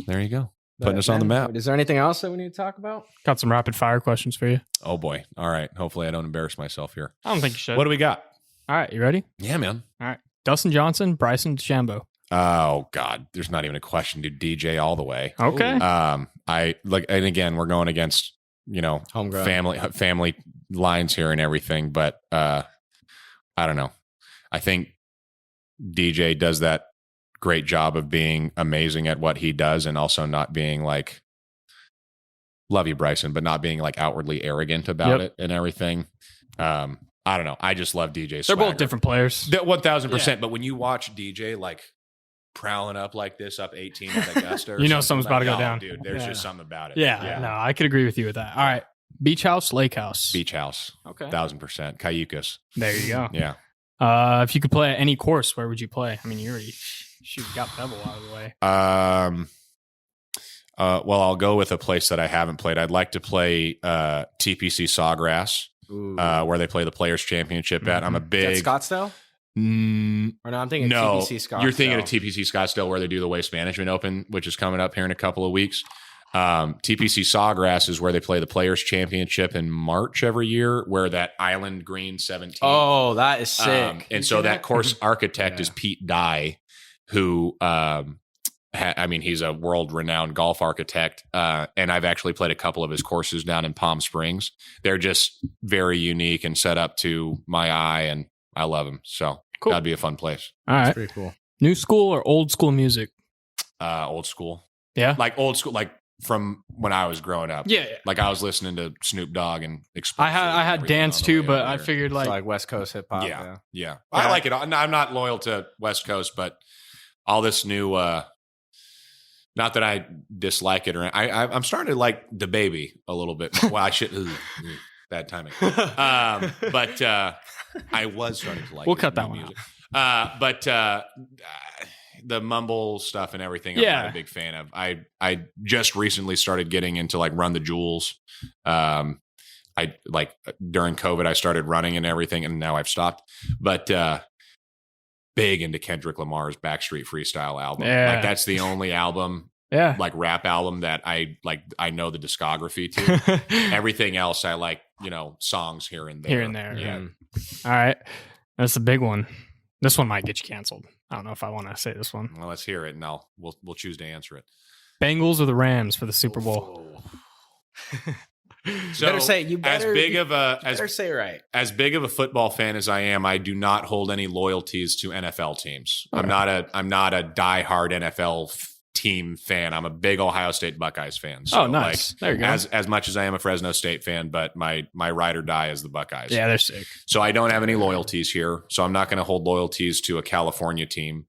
There you go. Putting us on the map. Is there anything else that we need to talk about? Got some rapid fire questions for you. Oh boy. All right. Hopefully I don't embarrass myself here. I don't think you should. What do we got? All right, you ready? Yeah, man. All right. Dustin Johnson, Bryson DeChambeau. Oh God. There's not even a question, dude. DJ all the way. Okay. I like, and again, we're going against, Homegrown. family lines here and everything, but I don't know. I think DJ does that great job of being amazing at what he does and also not being like, love you, Bryson, but not being like outwardly arrogant about it and everything. I don't know. I just love DJ. They're both different players. 1000%. But when you watch DJ like prowling up like this, up 18 at Augusta, or You know something something's about to go like, down. dude. There's just something about it. Yeah, no, I could agree with you with that. All right. Beach house, lake house. Beach house. Okay. 1000%. Cayucas. There you go. Yeah. If you could play at any course, where would you play? I mean, you already got Pebble out of the way. Well, I'll go with a place that I haven't played. I'd like to play TPC Sawgrass, where they play the Players Championship at. I'm a Is that big Scottsdale? Or no, I'm thinking no. TPC Scottsdale. You're thinking of TPC Scottsdale, where they do the Waste Management Open, which is coming up here in a couple of weeks. TPC Sawgrass is where they play the Players Championship in March every year, where that Island Green 17. Oh, that is sick. And so that course architect is Pete Dye, who he's a world-renowned golf architect, and I've actually played a couple of his courses down in Palm Springs. They're just very unique and set up to my eye, and I love them. So Cool. that'd be a fun place. All right. Pretty cool. New school or old school music? Old school. Yeah. Like old school, like from when I was growing up. Yeah. Like I was listening to Snoop Dogg and I Explosive had and everything dance on the too, way but over I there. figured Like, like West Coast hip hop. Yeah. I like it. I'm not loyal to West Coast, but all this new, not that I dislike it or I'm starting to like the baby a little bit. Well, I should, bad timing. But I was starting to like We'll his cut that new one music. But the mumble stuff and everything, I'm not a big fan of. I just recently started getting into like Run the Jewels. I like during COVID, I started running and everything, and now I've stopped. But big into Kendrick Lamar's Backstreet Freestyle album. Yeah. Like that's the only album, like rap album that I like. I know the discography to. Everything else, I like, songs here and there. Here and there. Yeah. All right. That's a big one. This one might get you canceled. I don't know if I want to say this one. Well, let's hear it, and we'll choose to answer it. Bengals or the Rams for the Super Bowl? So better say you better, better say right. As big of a football fan as I am, I do not hold any loyalties to NFL teams. Okay. I'm not a diehard NFL team fan. I'm a big Ohio State Buckeyes fan. So nice. There you go. As much as I am a Fresno State fan, but my ride or die is the Buckeyes. Yeah, they're sick. So I don't have any loyalties here. So I'm not going to hold loyalties to a California team.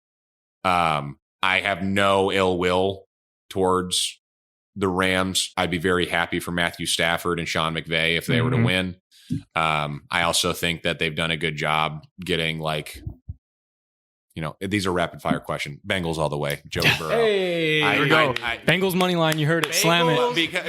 I have no ill will towards the Rams. I'd be very happy for Matthew Stafford and Sean McVay if they were to win. I also think that they've done a good job getting these are rapid fire questions. Bengals all the way. Joey Burrow. Hey, Here we go. Bengals money line. You heard it. Slam it. Because,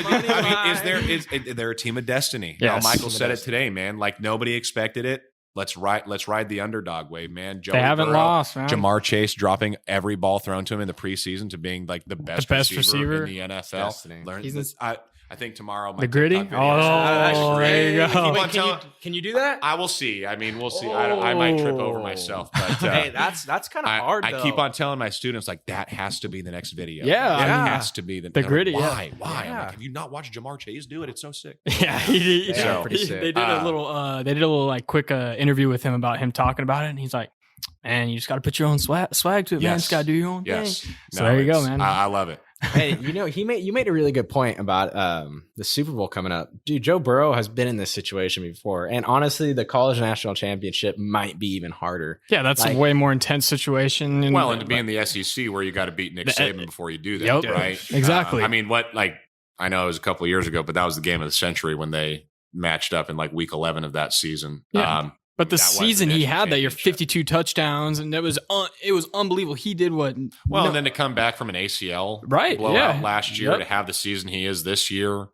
is there a team of destiny? Yes. Michael said it today, man. Like nobody expected it. Let's ride the underdog wave, man. Joey They haven't Burrow, lost, man. Jamar Chase dropping every ball thrown to him in the preseason to being like the best receiver in the NFL. I think tomorrow the gritty. There you go. Wait, can you do that? I will see. I mean, we'll see. I might trip over myself, but hey, that's kind of hard. I keep on telling my students like that has to be the next video. Yeah. That has to be the gritty. Why? Yeah. I'm like, have you not watched Jamar Chase do it? It's so sick. Yeah, he did. Yeah, pretty sick. They did a little like quick interview with him about him talking about it, and he's like, and you just got to put your own swag to it, man. Yes. Just got to do your own Yes. thing. So there you go, man. I love it. Hey, you made a really good point about the Super Bowl coming up. Dude, Joe Burrow has been in this situation before. And honestly, the college national championship might be even harder. Yeah, that's a way more intense situation. And to be in the SEC where you got to beat Nick Saban before you do that, Yep. right? Exactly. I mean, I know it was a couple of years ago, but that was the game of the century when they matched up in like week 11 of that season. Yeah. But the that was season the he national had that year, championship. 52 touchdowns, and it was unbelievable. He did what? Well, and then to come back from an ACL blowout last year to have the season he is this year,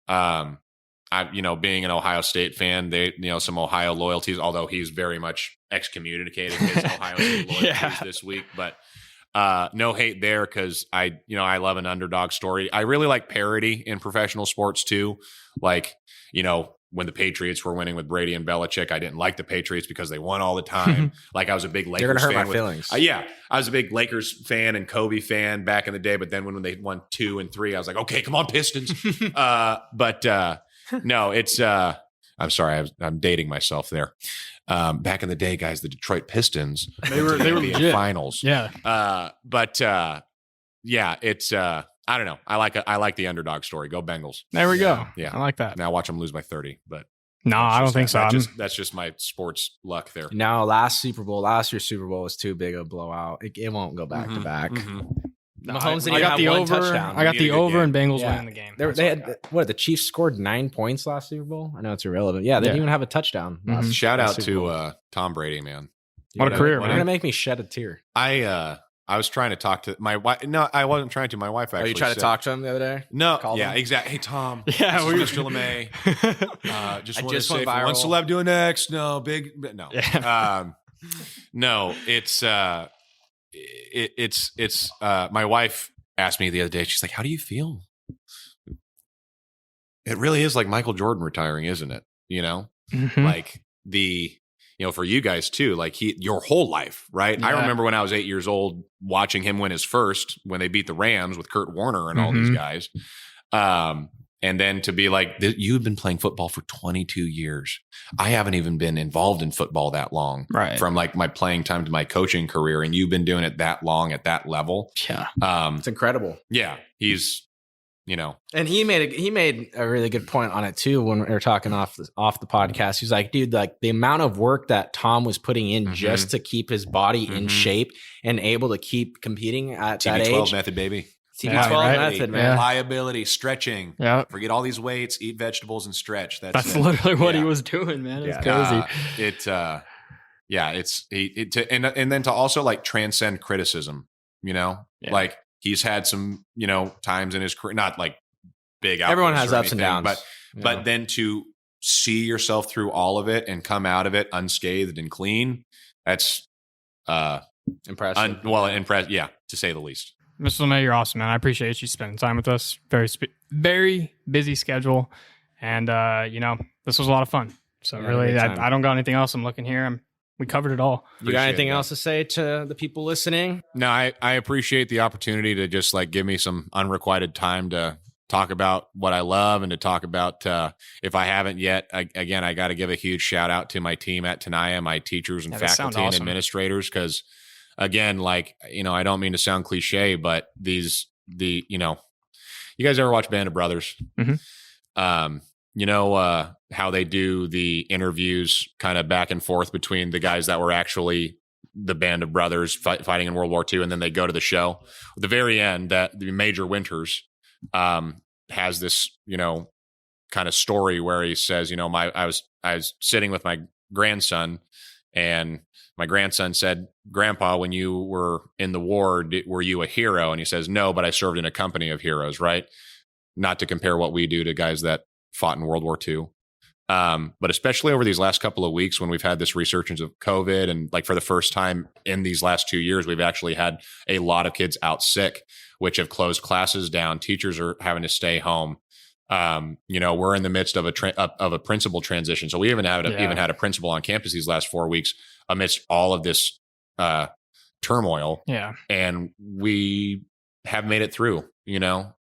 being an Ohio State fan, some Ohio loyalties, although he's very much excommunicated his Ohio State loyalties this week, but no hate there because I love an underdog story. I really like parity in professional sports too. Like, when the Patriots were winning with Brady and Belichick, I didn't like the Patriots because they won all the time. Like I was a big Lakers You're gonna hurt fan. my feelings. I was a big Lakers fan and Kobe fan back in the day. But then when they won 2 and 3, I was like, okay, come on, Pistons. No, it's. I'm sorry, I'm dating myself there. Back in the day, guys, the Detroit Pistons They were in legit. finals. Yeah. It's. I don't know. I like the underdog story. Go Bengals. There we go. Yeah. I like that. Now watch them lose by 30. But No, I don't think so. That's just my sports luck there. No, last year's Super Bowl was too big a blowout. It won't go back to back. Mahomes didn't I even got have the one over. touchdown. I got He had the a good over, and game. Bengals Yeah. winning the game. They had the Chiefs scored 9 points last Super Bowl. I know it's irrelevant. Yeah, they didn't even have a touchdown. last- Shout last out Super Bowl. to Tom Brady, man. What a career, You're man. gonna make me shed a tear. I was trying to talk to my wife. No, I wasn't trying to. My wife actually. Are you trying to said- talk to him the other day? No. Called Yeah, him? exactly. Hey, Tom. Yeah, this is Mr. LeMay. Just I want to just say, went for one viral. celeb doing next. No, big. No. Yeah. No, it's my wife asked me the other day. She's like, "How do you feel?" It really is like Michael Jordan retiring, isn't it? Mhm. Like for you guys too, like your whole life, right? I Yeah. remember when I was 8 years old watching him win his first when they beat the Rams with Kurt Warner and all these guys. And then to be like, you've been playing football for 22 years. I haven't even been involved in football that long, Right. from like my playing time to my coaching career. And you've been doing it that long at that level. Yeah. It's incredible. Yeah, he's, And he made a really good point on it too when we were talking off the podcast. He's like, dude, like the amount of work that Tom was putting in just to keep his body in shape and able to keep competing at that TB12 age. method, baby. TB12 right. method, man. Yeah. Liability, stretching. Yeah. Forget all these weights, eat vegetables and stretch. That's it. literally what he Yeah. was doing, man. It's Yeah. crazy. And then to also like transcend criticism, Yeah. like he's had some, times in his career, not like big. Everyone outbursts has or ups and anything, downs. but then to see yourself through all of it and come out of it unscathed and clean, that's Impressive. impressed. Yeah, to say the least. Mr. LeMay, you're awesome, man. I appreciate you spending time with us. Very busy schedule. And, this was a lot of fun. So Yeah, really, great time. I don't got anything else. I'm looking here. We covered it all. You got Appreciate anything that. else to say to the people listening? No, I appreciate the opportunity to just like give me some unrequited time to talk about what I love and to talk about, if I haven't yet, I got to give a huge shout out to my team at Tenaya, my teachers and Yeah, they sound faculty and awesome. administrators. Cause again, like, I don't mean to sound cliche, but you guys ever watch Band of Brothers? Mhm. How they do the interviews kind of back and forth between the guys that were actually the Band of Brothers fighting in World War II. And then they go to the show at the very end that the Major Winters, has this, kind of story where he says, I was sitting with my grandson and my grandson said, "Grandpa, when you were in the war, were you a hero?" And he says, "No, but I served in a company of heroes," right? Not to compare what we do to guys that fought in World War II. But especially over these last couple of weeks when we've had this resurgence of COVID and like for the first time in these last 2 years, we've actually had a lot of kids out sick, which have closed classes down. Teachers are having to stay home. We're in the midst of a principal transition. So we even had a principal on campus these last 4 weeks amidst all of this turmoil. Yeah. And we have made it through,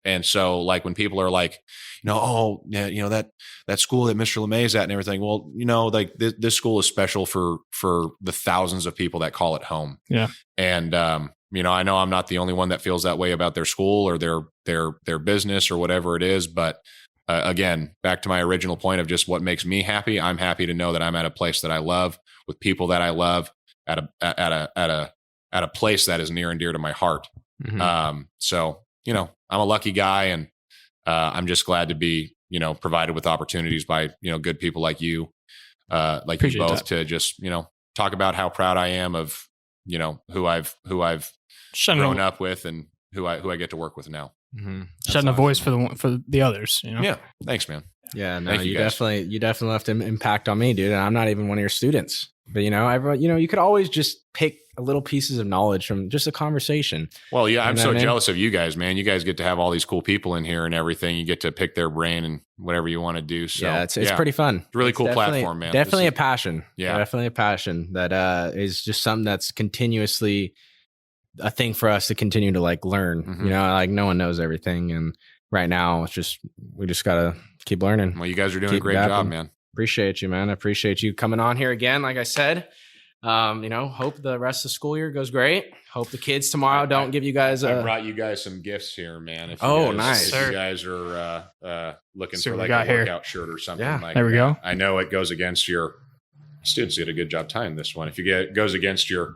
And so like when people are like, oh yeah, that school that Mr. LeMay is at and everything. Well, like this school is special for the thousands of people that call it home. Yeah. And, I know I'm not the only one that feels that way about their school or their business or whatever it is. But again, back to my original point of just what makes me happy. I'm happy to know that I'm at a place that I love with people that I love at a place that is near and dear to my heart. Mhm. So, I'm a lucky guy, and I'm just glad to be, provided with opportunities by, good people like you, Appreciate you both that. to just, talk about how proud I am of, who I've Shedding grown a, up with and who I get to work with now. Mhm. shedding a voice for the others. Yeah. Thanks, man. Yeah, no, Thank you you guys. definitely left an impact on me, dude. And I'm not even one of your students, but everyone, you could always just pick a little pieces of knowledge from just a conversation. Well, yeah, I'm You know so what I mean? jealous of you guys, man. You guys get to have all these cool people in here and everything. You get to pick their brain and whatever you want to do. So Yeah, it's pretty fun. Really It's cool definitely- platform, man. Definitely This a passion. Yeah. Definitely a passion that is just something that's continuously a thing for us to continue to like learn. Mhm. Like no one knows everything, and right now it's just we just gotta keep learning. Well, you guys are doing Keep a great job, adapting. man. Appreciate you, man. I appreciate you coming on here again. Like I said, hope the rest of the school year goes great. Hope the kids tomorrow don't give you guys I a. brought you guys some gifts here, man. If you Oh, guys, nice. If Sir. you guys are looking See for what we like got a here. workout shirt or something Yeah. like There we go. I know it goes against your students did a good job tying this one. If you get goes against your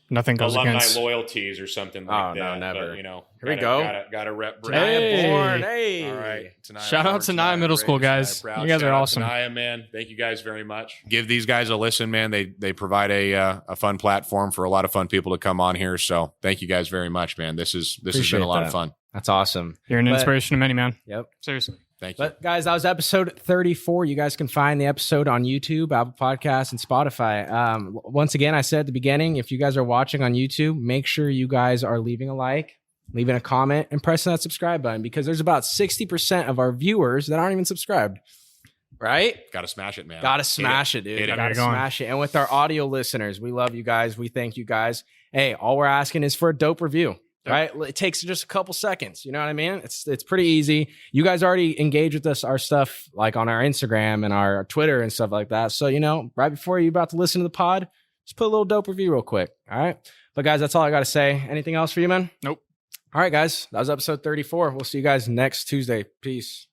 Nothing goes alumni against. loyalties or something like Oh, no, that. never. But, Here we go. Gotta rep. Tenaya born. Hey. All right. Shout out to Tenaya Middle School, guys. You guys are awesome. Tenaya, man. Thank you guys very much. Give these guys a listen, man. They provide a fun platform for a lot of fun people to come on here. So thank you guys very much, man. This has been Appreciate a lot that. of fun. That's awesome. You're an But- inspiration to many, man. Yep. Seriously. Thank you. But guys, that was episode 34. You guys can find the episode on YouTube, Apple Podcasts, and Spotify. Once again, I said at the beginning, if you guys are watching on YouTube, make sure you guys are leaving a like, leaving a comment, and pressing that subscribe button because there's about 60% of our viewers that aren't even subscribed. Right? Gotta smash it, man. Gotta smash it, dude. Hit it. Gotta Get it going. smash it. And with our audio listeners, we love you guys. We thank you guys. Hey, all we're asking is for a dope review. Right? It takes just a couple seconds. You know what I mean? It's pretty easy. You guys already engage with us, our stuff like on our Instagram and our Twitter and stuff like that. So, right before you're about to listen to the pod, just put a little dope review real quick. All right. But guys, that's all I got to say. Anything else for you, man? Nope. All right, guys. That was episode 34. We'll see you guys next Tuesday. Peace.